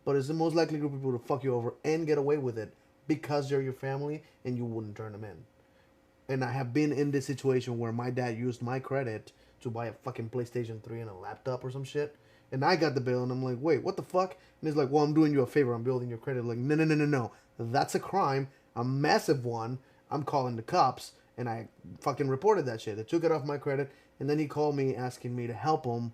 but it's the most likely group of people to fuck you over and get away with it because they're your family and you wouldn't turn them in. And I have been in this situation where my dad used my credit to buy a fucking PlayStation 3 and a laptop or some shit. And I got the bill and I'm like, wait, what the fuck? And he's like, well, I'm doing you a favor. I'm building your credit. Like, no. That's a crime. A massive one. I'm calling the cops. And I fucking reported that shit. They took it off my credit. And then he called me asking me to help him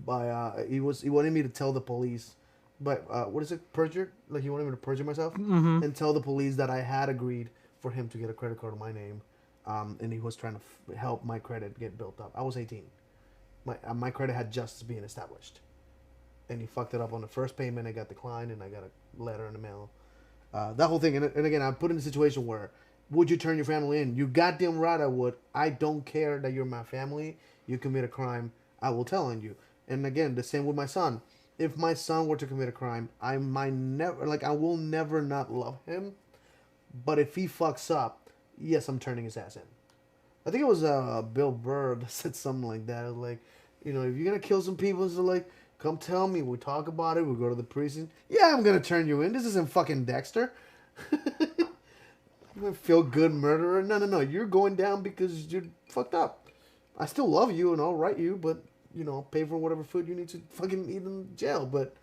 by, he wanted me to tell the police, but, what is it? Perjure? Like, he wanted me to perjure myself? Mm-hmm. And tell the police that I had agreed for him to get a credit card in my name. And he was trying to help my credit get built up. I was 18. My credit had just been established. And he fucked it up on the first payment. I got declined, and I got a letter in the mail. That whole thing. And again, I'm put in a situation where, would you turn your family in? You goddamn right I would. I don't care that you're my family. You commit a crime, I will tell on you. And again, the same with my son. If my son were to commit a crime, I will never not love him. But if he fucks up, yes, I'm turning his ass in. I think it was Bill Burr that said something like that. It was like, you know, if you're going to kill some people, it's like, come tell me. We'll talk about it. We'll go to the precinct. Yeah, I'm going to turn you in. This isn't fucking Dexter. I'm a feel-good murderer. No. You're going down because you're fucked up. I still love you and I'll write you, but, you know, pay for whatever food you need to fucking eat in jail. But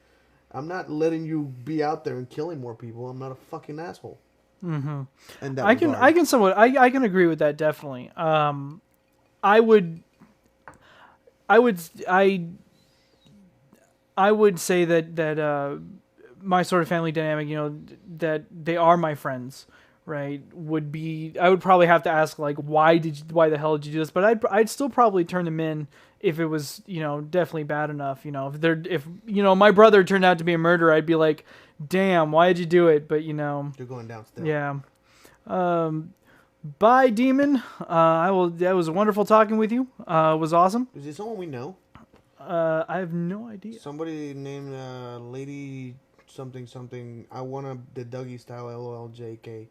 I'm not letting you be out there and killing more people. I'm not a fucking asshole. Mm-hmm. And I can agree with that, definitely. I would say that my sort of family dynamic, you know, that they are my friends, right? I would probably have to ask, like, why the hell did you do this? But I'd still probably turn them in if it was, you know, definitely bad enough. You know, if you know, my brother turned out to be a murderer, I'd be like, damn, why did you do it? But, you know, you're going down still. Yeah. Bye, Demon. That was wonderful talking with you. It was awesome. Is it someone we know? I have no idea. Somebody named Lady something. I want the Dougie style LOLJK.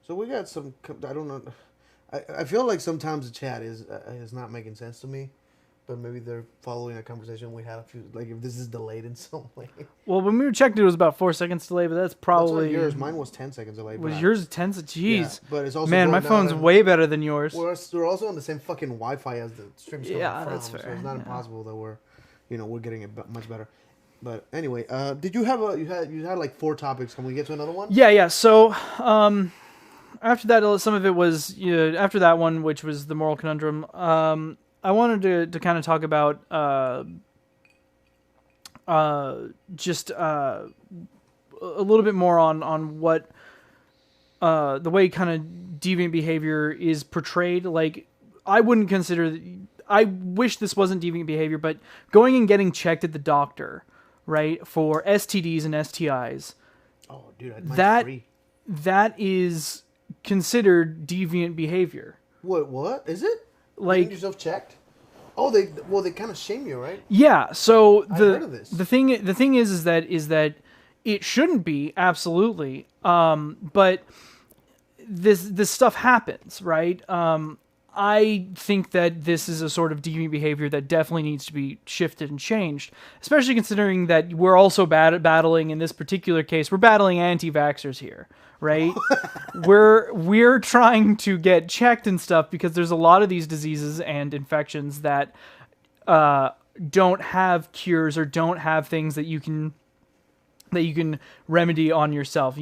So we got some. I don't know. I feel like sometimes the chat is not making sense to me. But maybe they're following a conversation we had a few, like if this is delayed in some way. Well, when we checked it was about 4 seconds delayed, but that's probably... That's yours. Mine was 10 seconds delayed. Was yours 10 seconds? Jeez. Yeah, but it's also... Man, my phone's way better than yours. We're also on the same fucking Wi-Fi as the stream's coming from. That's fair. So it's not impossible that we're getting it much better. But anyway, did you have you had like 4 topics. Can we get to another one? Yeah. So, after that, some of it was, after that one, which was the moral conundrum, I wanted to kind of talk about just a little bit more on what the way kind of deviant behavior is portrayed. Like, I wouldn't consider... I wish this wasn't deviant behavior, but going and getting checked at the doctor, right, for STDs and STIs. Oh, dude, that is considered deviant behavior. What? Is it? Like, getting yourself checked? Oh, they kind of shame you, right? Yeah. So I've heard of this. the thing is that it shouldn't be, absolutely. But this stuff happens, right? I think that this is a sort of deviant behavior that definitely needs to be shifted and changed, especially considering that we're also battling, in this particular case, we're battling anti-vaxxers here, right? we're trying to get checked and stuff because there's a lot of these diseases and infections that don't have cures or don't have things that you can that you can remedy on yourself,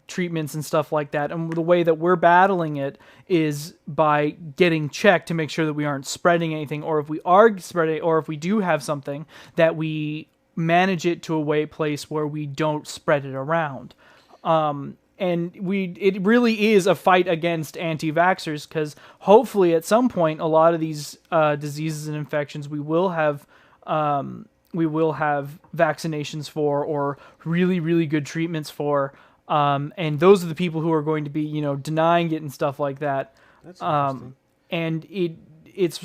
treatments and stuff like that. And the way that we're battling it is by getting checked to make sure that we aren't spreading anything, or if we are spreading, or if we do have something, that we manage it to a place where we don't spread it around. And it really is a fight against anti-vaxxers, because hopefully at some point, a lot of these diseases and infections we will have vaccinations for, or really, really good treatments for. And those are the people who are going to be, denying it and stuff like that. That's interesting. And it's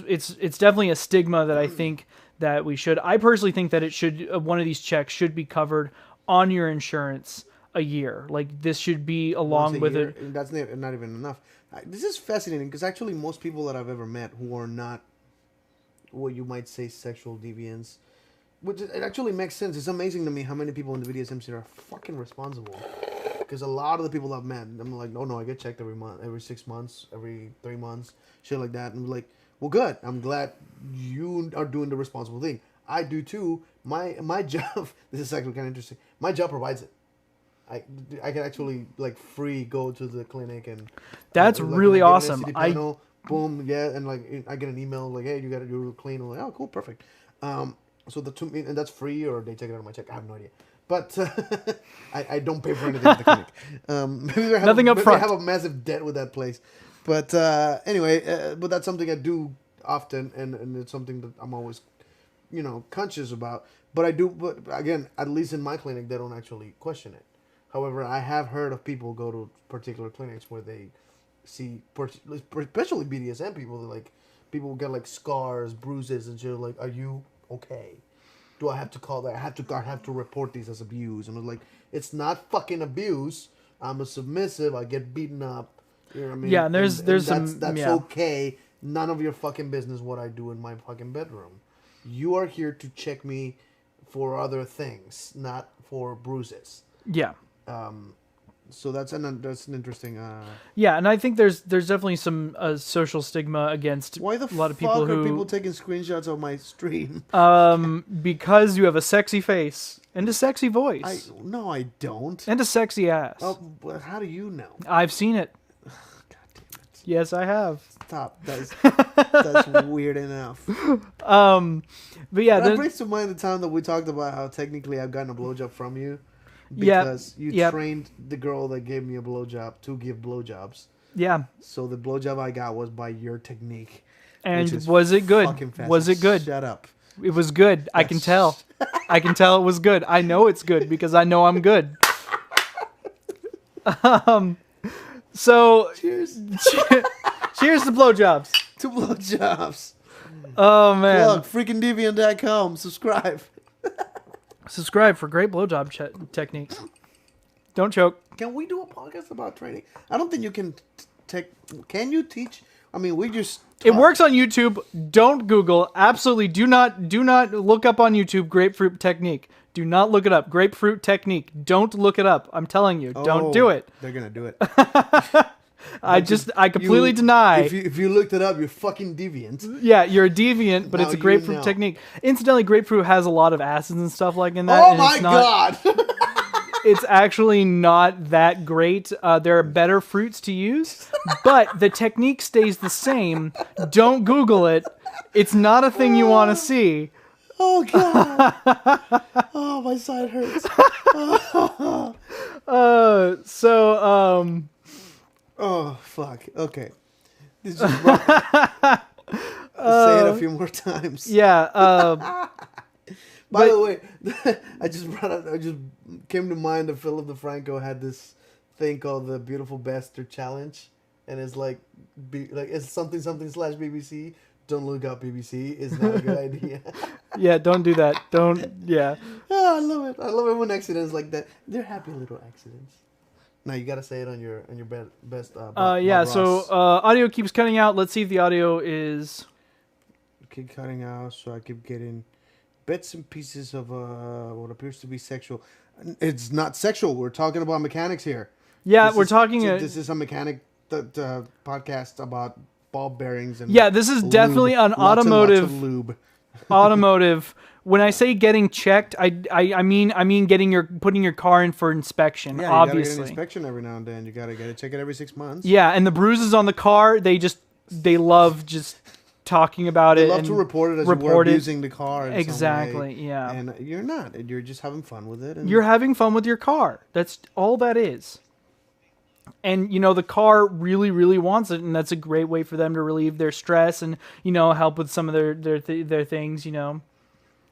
definitely a stigma that I think that we should. I personally think that it should, one of these checks should be covered on your insurance a year. Like, this should be along with it. That's not even enough. This is fascinating, because actually most people that I've ever met who are not what you might say sexual deviants, which it actually makes sense. It's amazing to me how many people in the BDSM scene are fucking responsible. Because a lot of the people I've met, I'm like, no, I get checked every month, every 6 months, every 3 months, shit like that. And I'm like, well, good. I'm glad you are doing the responsible thing. I do too. My job, this is actually kind of interesting. My job provides it. I can actually free go to the clinic, and that's really awesome. Panel, boom, yeah, and I get an email like, hey, you got to do clean. I'm like, oh, cool, perfect. So and that's free, or they take it out of my check. I have no idea, but I don't pay for anything at the clinic. Maybe nothing up front. I have a massive debt with that place, but anyway, but that's something I do often, and it's something that I'm always, conscious about. But again, at least in my clinic, they don't actually question it. However, I have heard of people go to particular clinics where they see, especially BDSM people, people get scars, bruises, and shit. Like, are you okay? Do I have to call that? I have to report these as abuse. And I was like, it's not fucking abuse. I'm a submissive. I get beaten up. You know what I mean? Yeah, and that's okay. None of your fucking business what I do in my fucking bedroom. You are here to check me for other things, not for bruises. Yeah. So that's an interesting. Yeah, and I think there's definitely some social stigma against why the a lot of people fuck are people taking screenshots of my stream? Because you have a sexy face and a sexy voice. No, I don't. And a sexy ass. Oh, but how do you know? I've seen it. God damn it! Yes, I have. Stop. That's weird enough. But yeah, that brings to mind the time that we talked about how technically I've gotten a blowjob from you. Because you trained the girl that gave me a blowjob to give blowjobs. Yeah. So the blowjob I got was by your technique. And was it good? Was it good? Shut up. It was good. I can tell. I can tell it was good. I know it's good because I know I'm good. So cheers. Cheers to blowjobs. To blowjobs. Oh man. Plug freakingdeviant.com. Subscribe. Subscribe for great blowjob techniques. Don't choke. Can we do a podcast about training? I don't think you can Can you teach? I mean, we just. It works on YouTube. Don't Google. Absolutely, do not look up on YouTube grapefruit technique. Do not look it up. Grapefruit technique. Don't look it up. I'm telling you, don't do it. They're gonna do it. I completely deny. If you looked it up, you're fucking deviant. Yeah, you're a deviant, but it's a grapefruit technique. Incidentally, grapefruit has a lot of acids and stuff like in that. Oh my god! It's actually not that great. There are better fruits to use, but the technique stays the same. Don't Google it. It's not a thing you want to see. Oh god! Oh, my side hurts. Oh, fuck. Okay. This is wrong. Say it a few more times. Yeah. By the way, I just came to mind that Philip DeFranco had this thing called the Beautiful Bastard Challenge. And it's it's something /BBC. Don't look up BBC. It's not a good idea. Yeah, don't do that. Yeah. Oh, I love it. I love it when accidents like that. They're happy little accidents. Now you gotta say it on your best. Yeah. So audio keeps cutting out. Let's see if the audio is. Keep cutting out, so I keep getting bits and pieces of what appears to be sexual. It's not sexual. We're talking about mechanics here. Yeah, we're talking. This is a mechanic podcast about ball bearings and. Yeah, this is definitely an automotive. Lots of lube. Automotive When I say getting checked, I mean putting your car in for inspection. Yeah, obviously, you gotta get an inspection every now and then. You gotta check it every 6 months. Yeah, and the bruises on the car, they love just talking about it. They love and to report it as you were abusing the car. In some way. Yeah. And you're not. You're just having fun with it. And You're having fun with your car. That's all that is. And, the car really, really wants it, and that's a great way for them to relieve their stress and, help with some of their things,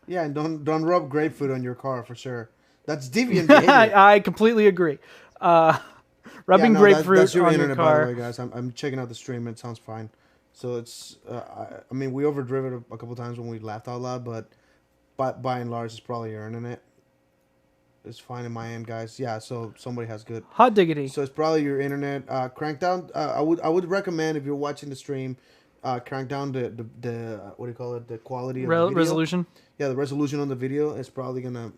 Yeah, and don't rub grapefruit on your car for sure. That's deviant behavior. I completely agree. Rubbing grapefruit that's your on internet, your car. by the way, guys. I'm checking out the stream. It sounds fine. So it's, I mean, we overdrive it a couple times when we laughed out loud, but by and large, it's probably your internet. It's fine in my end, guys. Yeah, so somebody has good. Hot diggity. So it's probably your internet. Crank down. I would recommend if you're watching the stream, crank down the what do you call it? The quality of the video. Resolution. Yeah, the resolution on the video is probably gonna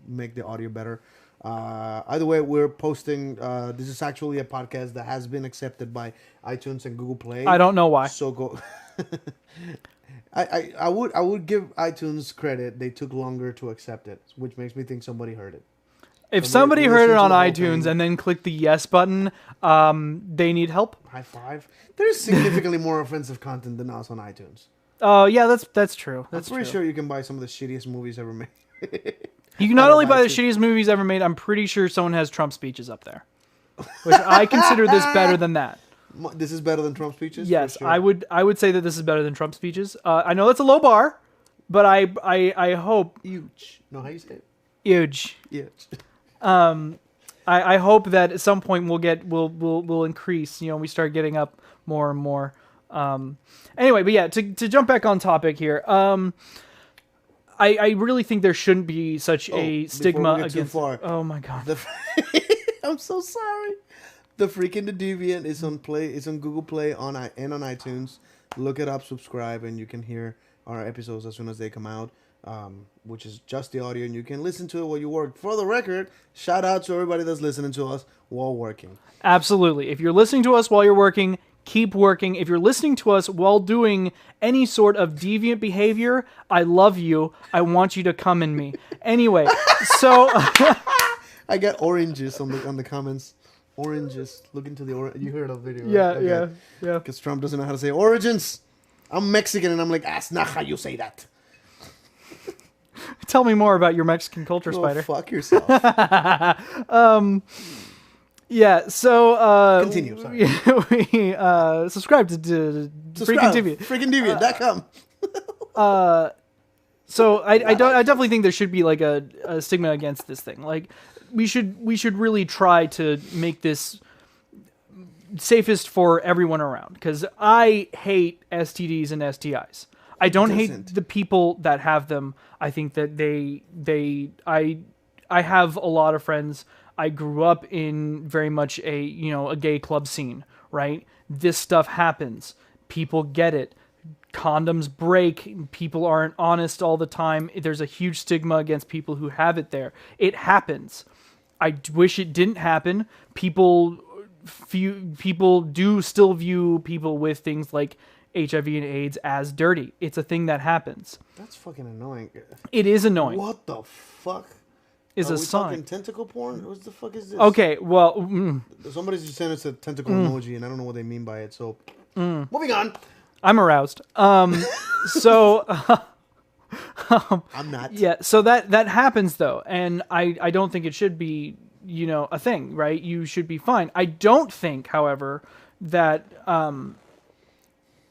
make the audio better. Either way, we're posting. This is actually a podcast that has been accepted by iTunes and Google Play. I don't know why. So go. I would give iTunes credit. They took longer to accept it, which makes me think somebody heard it. If somebody heard it on iTunes thing. And then clicked the yes button, they need help. High five. There's significantly more offensive content than us on iTunes. Oh, yeah, that's true. I'm pretty sure you can buy some of the shittiest movies ever made. You can not only buy the shittiest movies ever made, I'm pretty sure someone has Trump speeches up there. Which I consider this better than that. This is better than Trump speeches? Yes, sure. I would say that this is better than Trump speeches. I know that's a low bar, but I hope Huge. No, how you say it? huge. Huge. I hope that at some point we'll increase. We start getting up more and more. Anyway, but yeah, to jump back on topic here. I really think there shouldn't be such a stigma against. Too far. Oh my god! I'm so sorry. The freaking The Deviant is on Play. It's on Google Play and on iTunes. Look it up, subscribe, and you can hear our episodes as soon as they come out. Which is just the audio, and you can listen to it while you work. For the record, shout out to everybody that's listening to us while working. Absolutely. If you're listening to us while you're working, keep working. If you're listening to us while doing any sort of deviant behavior, I love you. I want you to come in me. Anyway, so I got oranges on the comments. Oranges. Look into the orange. You heard of the video, right? yeah, Okay. yeah. Because Trump doesn't know how to say origins. I'm Mexican, and I'm like, that's not how you say that. Tell me more about your Mexican culture, Spider. Fuck yourself. Yeah, so Continue, sorry. we subscribe to Freaking Deviant. Freakingdeviant.com. So I definitely think there should be like a stigma against this thing. Like we should really try to make this safest for everyone around, because I hate STDs and STIs. I don't hate the people that have them. I think that I have a lot of friends. I grew up in very much a gay club scene, right? This stuff happens. People get it. Condoms break. People aren't honest all the time. There's a huge stigma against people who have it there. It happens. I wish it didn't happen. People do still view people with things like HIV and AIDS as dirty. It's a thing that happens. That's fucking annoying. It is annoying. What the fuck? Is a sign. Talking tentacle porn? What the fuck is this? Okay, well... Somebody's just sent us a tentacle emoji, and I don't know what they mean by it, so... Moving on! I'm aroused. So... I'm not. Yeah, so that happens, though, and I don't think it should be, a thing, right? You should be fine. I don't think, however, that...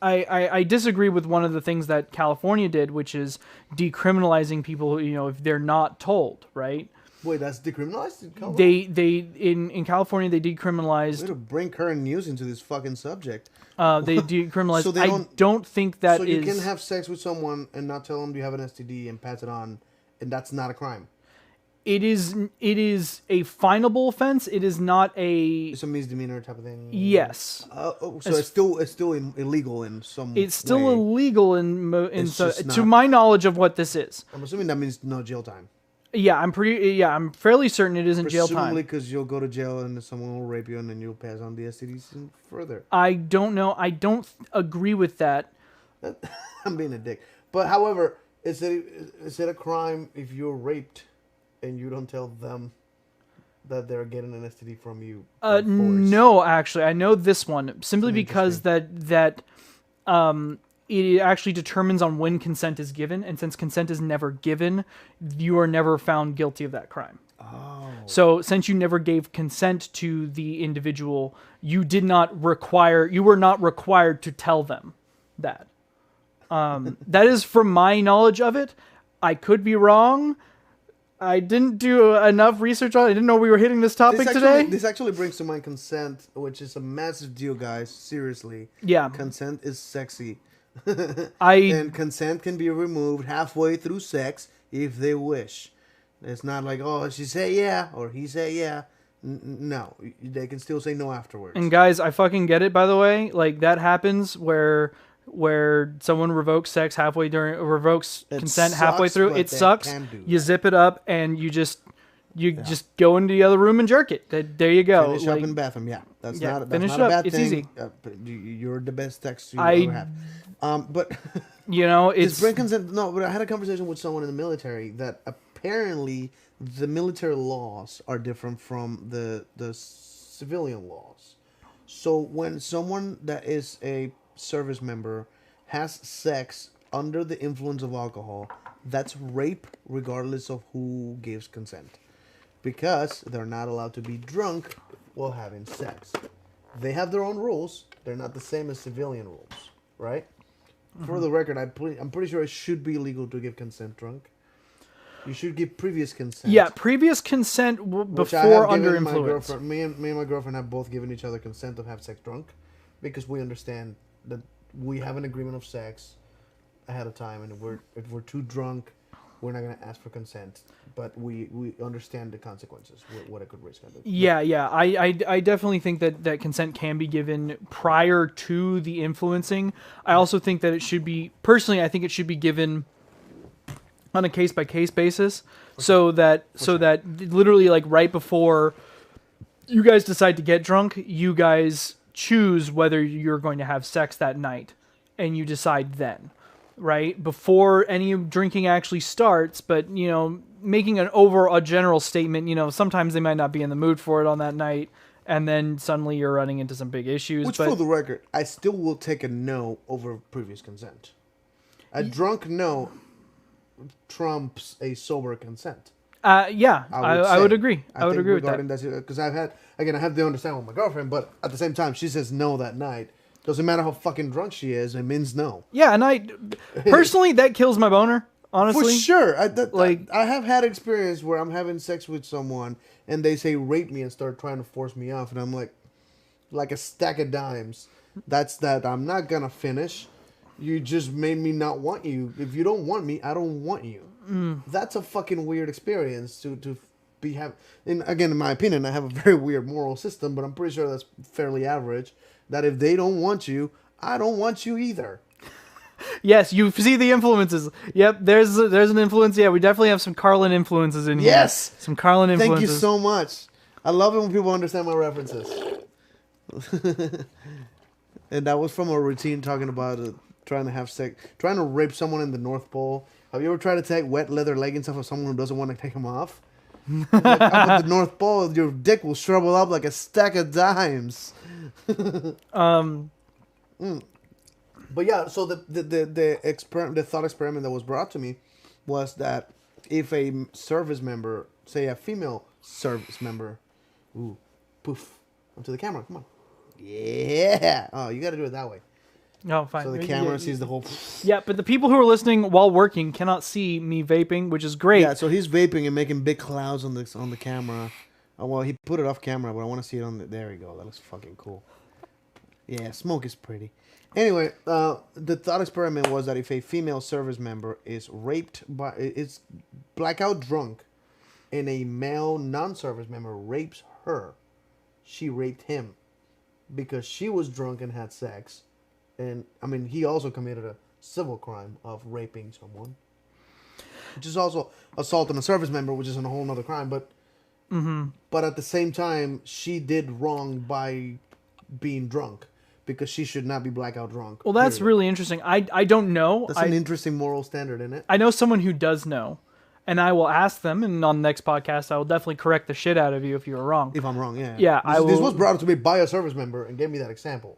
I disagree with one of the things that California did, which is decriminalizing people, if they're not told, right? Wait, that's decriminalized in California? In California they decriminalized. Way to bring current news into this fucking subject. They decriminalized. So I don't think that so you can have sex with someone and not tell them you have an STD and pass it on, and that's not a crime. It is a finable offense. It is not a... It's a misdemeanor type of thing. Yes. So it's still illegal in some. It's still way. illegal to my knowledge of what this is. I'm assuming that means no jail time. Yeah, I'm fairly certain it isn't jail time. Presumably because you'll go to jail and someone will rape you and then you'll pass on the STDs further. I don't know. I don't agree with that. I'm being a dick. But however, Is it a crime if you're raped and you don't tell them that they're getting an STD from you? No, actually, I know this one simply because that it actually determines on when consent is given, and since consent is never given, you are never found guilty of that crime. Oh. So since you never gave consent to the individual, you were not required to tell them that. That is from my knowledge of it. I could be wrong. I didn't do enough research on it. I didn't know we were hitting this topic today. This actually brings to mind consent, which is a massive deal, guys. Seriously. Yeah. Consent is sexy. And consent can be removed halfway through sex if they wish. It's not like, oh, she say yeah or he say yeah. No, they can still say no afterwards. And guys, I fucking get it, by the way. Like, that happens where someone revokes consent halfway through. It sucks. You zip it up and you just go into the other room and jerk it. There you go. Finish up in the bathroom. Yeah, that's not a bad it's thing. Easy. You're the best text you ever have. But it's brain consent. No, but I had a conversation with someone in the military that apparently the military laws are different from the civilian laws. So when someone that is a service member has sex under the influence of alcohol, that's rape regardless of who gives consent, because they're not allowed to be drunk while having sex. They have their own rules. They're not the same as civilian rules, right? Mm-hmm. For the record, I'm pretty sure it should be illegal to give consent drunk. You should give previous consent. Yeah, previous consent before under influence. Me and my girlfriend have both given each other consent to have sex drunk, because we understand that we have an agreement of sex ahead of time, and if we're too drunk, we're not going to ask for consent. But we understand the consequences, what it could risk. Yeah. I definitely think that consent can be given prior to the influencing. I also think that it should be, personally, I think it should be given on a case-by-case basis, so that literally, like, right before you guys decide to get drunk, you guys choose whether you're going to have sex that night, and you decide then, right? Before any drinking actually starts, but, making a general statement, sometimes they might not be in the mood for it on that night, and then suddenly you're running into some big issues. Which, for the record, I still will take a no over previous consent. A drunk no trumps a sober consent. Yeah, I would agree. I would agree with that. Because I have to understand with my girlfriend, but at the same time, she says no that night. Doesn't matter how fucking drunk she is, it means no. Yeah, and personally, that kills my boner, honestly. For sure. I have had experience where I'm having sex with someone, and they say rape me and start trying to force me off, and I'm like a stack of dimes. That's that. I'm not gonna finish. You just made me not want you. If you don't want me, I don't want you. That's a fucking weird experience to be having. And again, in my opinion, I have a very weird moral system, but I'm pretty sure that's fairly average. That if they don't want you, I don't want you either. Yes, you see the influences. Yep, there's an influence. Yeah, we definitely have some Carlin influences in here. Yes! Some Carlin influences. Thank you so much. I love it when people understand my references. And that was from a routine talking about trying to have sex, trying to rape someone in the North Pole. Have you ever tried to take wet leather leggings off of someone who doesn't want to take them off? Like, up at the North Pole, your dick will shrivel up like a stack of dimes. But yeah, so the thought experiment that was brought to me was that if a service member, say a female service member, poof, onto the camera, come on. Yeah. Oh, you got to do it that way. No, fine. So the camera sees the whole... Yeah, but the people who are listening while working cannot see me vaping, which is great. Yeah, so he's vaping and making big clouds on the camera. Oh, well, he put it off camera, but I want to see it on the... There we go. That looks fucking cool. Yeah, smoke is pretty. Anyway, the thought experiment was that if a female service member is blackout drunk, and a male non-service member rapes her, she raped him because she was drunk and had sex. And, I mean, he also committed a civil crime of raping someone, which is also assault on a service member, which is a whole other crime. But, but at the same time, she did wrong by being drunk. because she should not be blackout drunk. Well, that's period. really interesting. I don't know. That's an interesting moral standard, isn't it? I know someone who does know, and I will ask them. And on the next podcast, I will definitely correct the shit out of you if you were wrong. If I'm wrong, yeah. Yeah, This was brought up to me by a service member and gave me that example,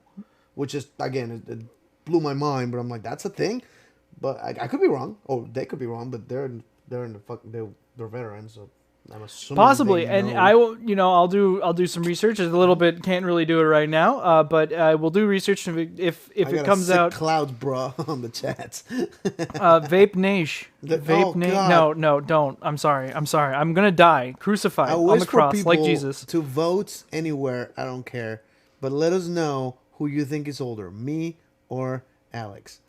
which is again it blew my mind. But I'm like, that's a thing. But I could be wrong. Oh, they could be wrong. But they're in the they're veterans, so I'm assuming Possibly, they and know. I will. I'll do some research. It's a little bit can't really do it right now, but I will do research if I it got comes sick out. clouds, bro, on the chats. Vape Nation. Vape Nation. God. No, don't. I'm sorry. I'm gonna die crucified I on wish the for cross people like Jesus. to vote anywhere. I don't care, but let us know who you think is older, me or Alex.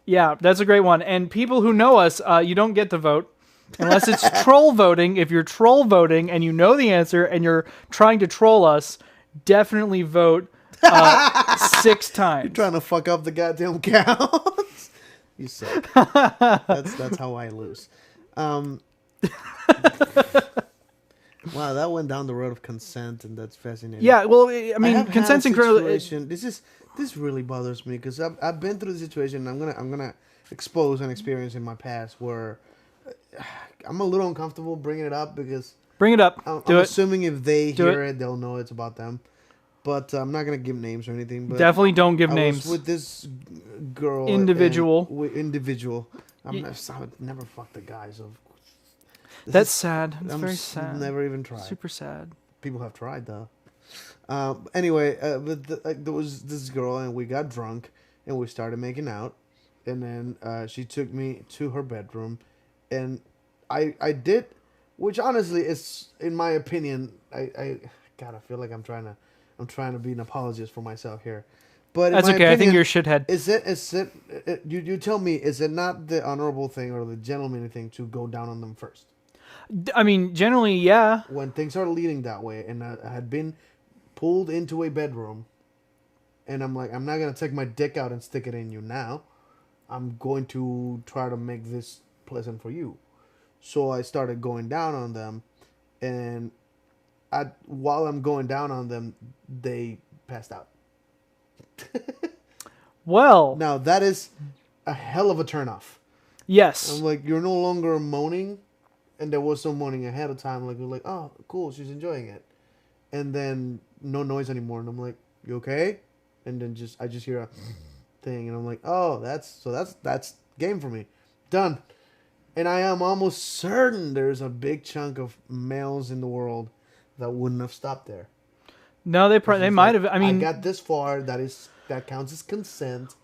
Yeah, that's a great one. And people who know us, you don't get to vote unless it's troll voting. If you're troll voting and you know the answer and you're trying to troll us, definitely vote 6 times. You're trying to fuck up the goddamn counts. You suck. That's how I lose. Wow, that went down the road of consent, and that's fascinating. Yeah, well, I mean, have had consent's a incredible. situation- This really bothers me because I've been through the situation. And I'm gonna expose an experience in my past where I'm a little uncomfortable bringing it up because Bring it up. I'm Do it. assuming if they Do hear it, they'll know it's about them. But I'm not gonna give names or anything. But Definitely don't give I names. was with this girl, Individual. Individual. I would never fuck the guy. So That's sad. It's I'm very sad. Never even tried. Super sad. People have tried though. Anyway, there was this girl and we got drunk and we started making out, and then she took me to her bedroom, and I did, which honestly is, in my opinion, I feel like I'm trying to be an apologist for myself here, but That's in my okay. I think opinion, you're a shithead. Is it you tell me, is it not the honorable thing or the gentlemanly thing to go down on them first? I mean, generally, yeah. When things are leading that way, and I had been pulled into a bedroom, and I'm like, I'm not gonna take my dick out and stick it in you now. I'm going to try to make this pleasant for you. So I started going down on them, and while I'm going down on them, they passed out. Well, Now that is a hell of a turnoff. yes. I'm like, you're no longer moaning, and there was some moaning ahead of time. Like, we're like, oh, cool, she's enjoying it, and then no noise anymore. And I'm like, you okay? And then I just hear a thing, and I'm like, oh, that's game for me, done. And I am almost certain there's a big chunk of males in the world that wouldn't have stopped there. No, they might have. I mean, I got this far. That counts as consent.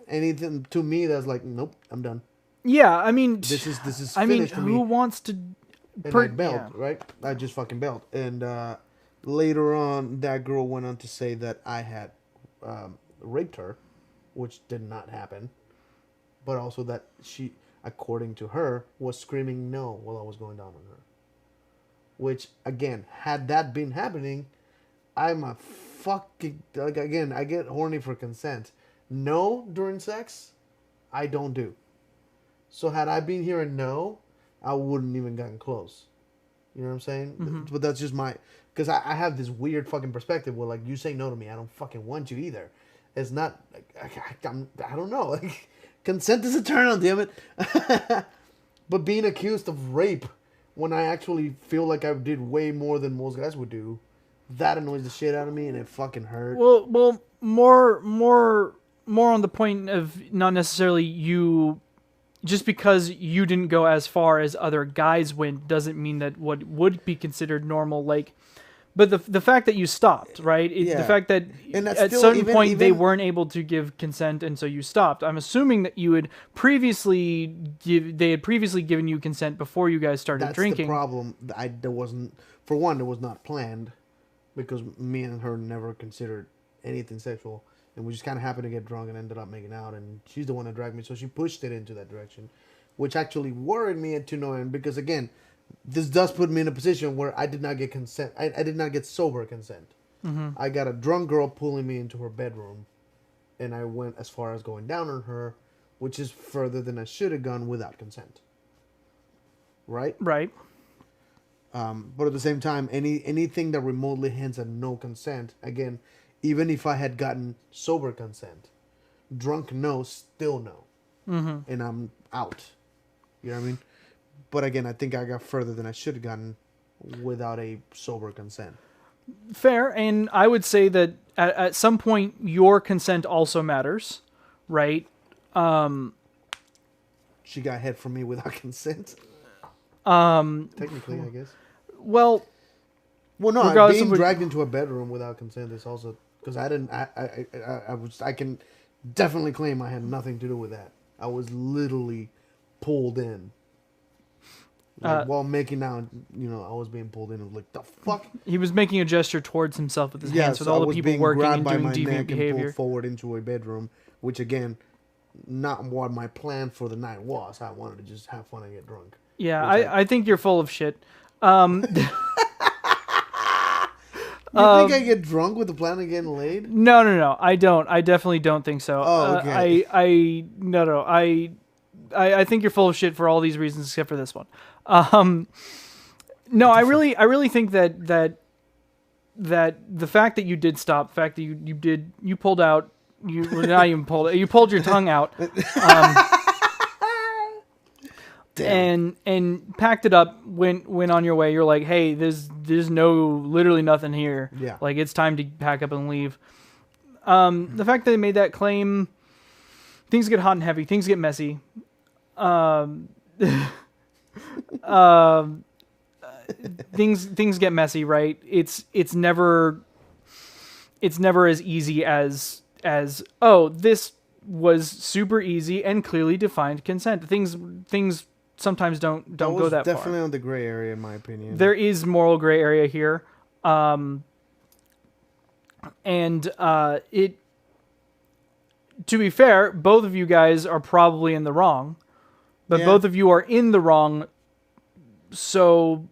Anything to me that's like, nope, I'm done. yeah. I mean, This is I mean, finished for who me. wants to? And I bailed, right? I just fucking bailed. And later on, that girl went on to say that I had raped her, which did not happen. But also that she, according to her, was screaming no while I was going down on her. Which, again, had that been happening, I'm a fucking... Like, again, I get horny for consent. No during sex, I don't do. So had I been hearing no, I wouldn't even gotten close. You know what I'm saying? Mm-hmm. But that's just my... Because I have this weird fucking perspective where, like, you say no to me, I don't fucking want you either. It's not... Like, I don't know. Like, consent is a turn on, damn it. But being accused of rape when I actually feel like I did way more than most guys would do, that annoys the shit out of me, and it fucking hurt. Well, more on the point of not necessarily you. Just because you didn't go as far as other guys went doesn't mean that what would be considered normal, like, but the fact that you stopped, right? Yeah. The fact that And that's at still certain even- point they even- weren't able to give consent, and so you stopped. I'm assuming that you had they had previously given you consent before you guys started That's drinking. the problem. There wasn't, for one, it was not planned, because me and her never considered anything sexual, and we just kind of happened to get drunk and ended up making out, and she's the one that dragged me, so she pushed it into that direction, which actually worried me to no end, because again, this does put me in a position where I did not get consent. I did not get sober consent. Mm-hmm. I got a drunk girl pulling me into her bedroom, and I went as far as going down on her, which is further than I should have gone without consent. Right? Right. But at the same time, anything that remotely hints at no consent, again, even if I had gotten sober consent. Drunk, no, still no. Mm-hmm. And I'm out. You know what I mean? But again, I think I got further than I should have gotten without a sober consent. Fair, and I would say that at some point your consent also matters, right? She got head from me without consent. Technically, I guess. Well, no, being dragged into a bedroom without consent is also because I didn't. I can definitely claim I had nothing to do with that. I was literally pulled in. While making out, I was being pulled in. I was like, the fuck? He was making a gesture towards himself with his hands, with all the people working and doing deviant behavior. Pulled forward into a bedroom, which again, not what my plan for the night was. I wanted to just have fun and get drunk. Yeah, I think you're full of shit. You think I get drunk with the plan of getting laid? No, I don't. I definitely don't think so. Oh, okay. I think you're full of shit for all these reasons except for this one. No, I really think that the fact that you did stop, the fact that you pulled out, you pulled your tongue out, and packed it up, went on your way. You're like, hey, there's literally nothing here. Yeah. Like, it's time to pack up and leave. The fact that they made that claim, things get hot and heavy, things get messy. Things get messy, right? It's never as easy as this was super easy and clearly defined consent. Things sometimes don't go that far. Definitely on the gray area, in my opinion. There is moral gray area here, it. To be fair, both of you guys are probably in the wrong, but both of you are in the wrong. So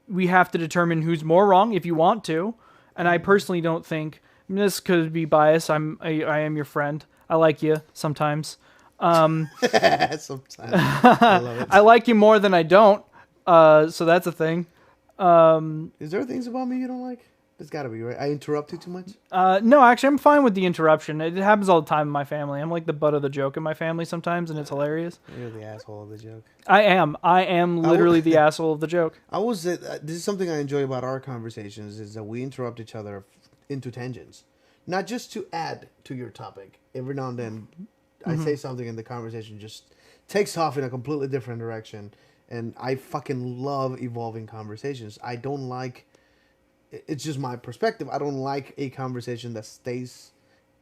we have to determine who's more wrong if you want to. And I personally don't think, this could be bias. I am your friend. I like you sometimes. Sometimes. I love it. I like you more than I don't. So that's a thing. Is there things about me you don't like? There's got to be, right? I interrupt you too much? No, actually, I'm fine with the interruption. It happens all the time in my family. I'm like the butt of the joke in my family sometimes, and it's hilarious. You're the asshole of the joke. I am literally the asshole of the joke. This is something I enjoy about our conversations, is that we interrupt each other into tangents. Not just to add to your topic. Every now and then, I say something and the conversation just takes off in a completely different direction. And I fucking love evolving conversations. I don't like... It's just my perspective. I don't like a conversation that stays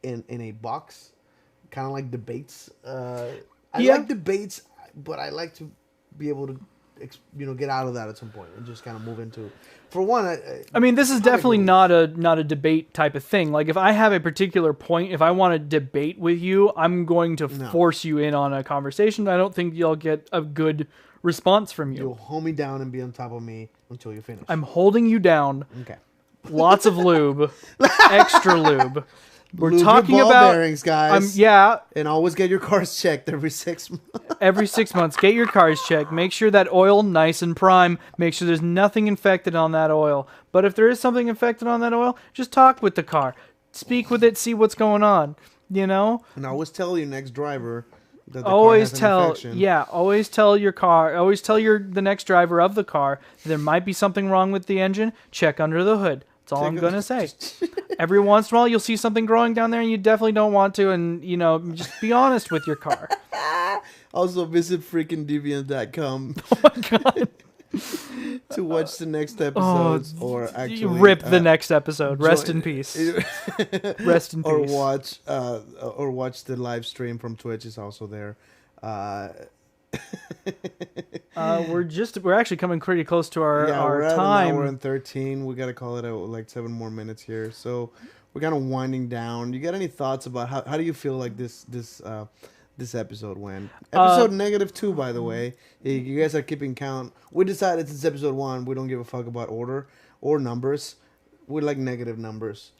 in a box, kind of like debates. I like debates, but I like to be able to, get out of that at some point and just kind of move into. For one, I mean, this is definitely not a debate type of thing. Like, if I have a particular point, if I want to debate with you, I'm going to force you in on a conversation. I don't think you'll get a good response from you. You'll hold me down and be on top of me until you finish. I'm holding you down. Okay. Lots of lube, extra lube. We're lube talking your ball about bearings, guys. Yeah. And always get your cars checked every 6 months. Every 6 months, get your cars checked. Make sure that oil nice and prime. Make sure there's nothing infected on that oil. But if there is something infected on that oil, just talk with the car. Speak with it, see what's going on. And always tell your next driver that the always car has an infection. Always tell your car, always tell the next driver of the car there might be something wrong with the engine. Check under the hood. That's all I'm going to say. Every once in a while, you'll see something growing down there and you definitely don't want to, and, just be honest with your car. Also, visit freaking Deviant.com. Oh, my God. To watch the next episodes, or actually... Rip the next episode. Rest in peace. Rest in peace. Or watch the live stream from Twitch is also there. We're actually coming pretty close to our we're time. At an hour and 13. We got to call it like 7 more minutes here. So we're kind of winding down. You got any thoughts about how do you feel like this episode went? Episode -2, by the way. You guys are keeping count. We decided since episode 1, we don't give a fuck about order or numbers. We like negative numbers.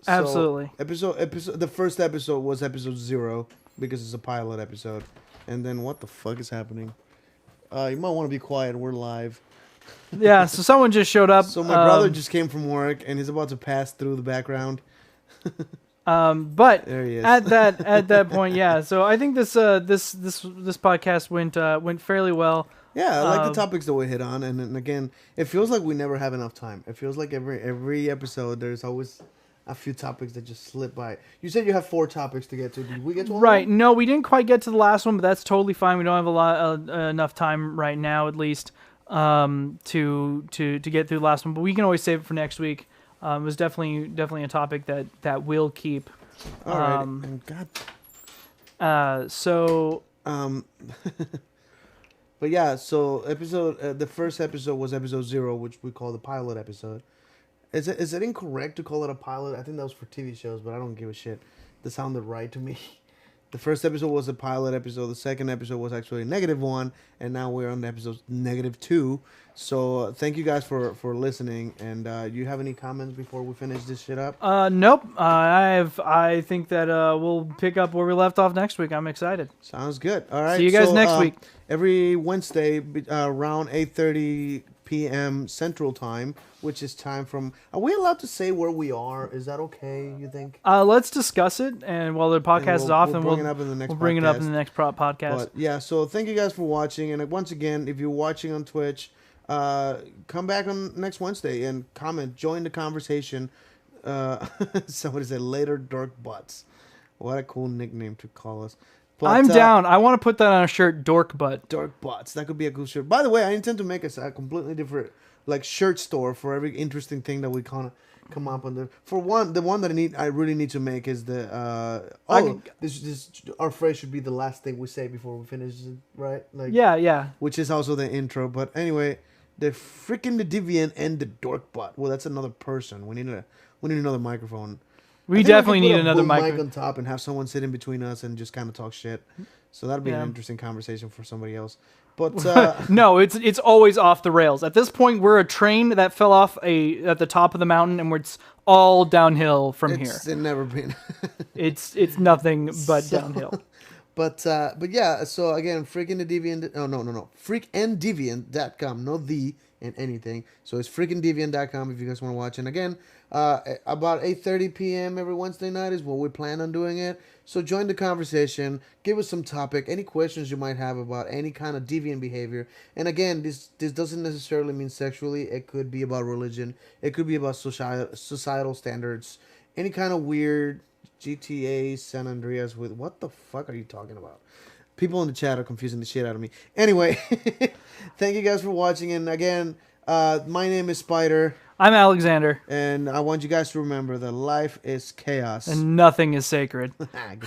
So Absolutely. The first episode was episode 0 because it's a pilot episode. And then what the fuck is happening? You might want to be quiet. We're live. Yeah, so someone just showed up. So my brother just came from work, and he's about to pass through the background. But There he is. at that point, yeah. So I think this podcast went fairly well. Yeah, I like the topics that we hit on, and again, it feels like we never have enough time. It feels like every episode there's always a few topics that just slip by. You said you have 4 topics to get to. Did we get to one? Right. No, we didn't quite get to the last one, but that's totally fine. We don't have a lot enough time right now, at least, to get through the last one. But we can always save it for next week. It was definitely a topic that will keep. All right. And God. But yeah, so the first episode was episode 0, which we call the pilot episode. Is it incorrect to call it a pilot? I think that was for TV shows, but I don't give a shit. That sounded right to me. The first episode was a pilot episode. The second episode was actually -1, and now we're on the episode -2. So thank you guys for listening. And you have any comments before we finish this shit up? Nope. I think that we'll pick up where we left off next week. I'm excited. Sounds good. All right. See you guys next week. Every Wednesday around 8:30 p.m. Central Time, which is time from... Are we allowed to say where we are? Is that okay, you think? Let's discuss it, and while the podcast is off, we'll bring it up in the next podcast. But yeah, so thank you guys for watching, and once again, if you're watching on Twitch, come back on next Wednesday and comment, join the conversation. Somebody said later dork butts. What a cool nickname to call us. But, I'm down. I want to put that on a shirt, dork butt. Dork butts. That could be a cool shirt. By the way, I intend to make a completely different shirt store for every interesting thing that we kind of come up on. For one, the one that I really need to make is the this our phrase should be the last thing we say before we finish it, right? Yeah. Which is also the intro. But anyway, the Deviant and the dork butt. Well, that's another person. We need another microphone. We definitely need another mic on top and have someone sit in between us and just kind of talk shit. So that'd be an interesting conversation for somebody else. But no, it's always off the rails. At this point, we're a train that fell off at the top of the mountain, and it's all downhill from here. It's never been. it's nothing but downhill. But yeah. So again, freakanddeviant. Oh no. Freakanddeviant.com. No the and anything. So it's freakanddeviant.com if you guys want to watch. And again, about 8:30 p.m. every Wednesday night is what we plan on doing it. So join the conversation. Give us some topic. Any questions you might have about any kind of deviant behavior. And again, this doesn't necessarily mean sexually. It could be about religion. It could be about societal standards. Any kind of weird GTA San Andreas with... What the fuck are you talking about? People in the chat are confusing the shit out of me. Anyway, thank you guys for watching. And again, my name is Spider. I'm Alexander. And I want you guys to remember that life is chaos. And nothing is sacred. Good night.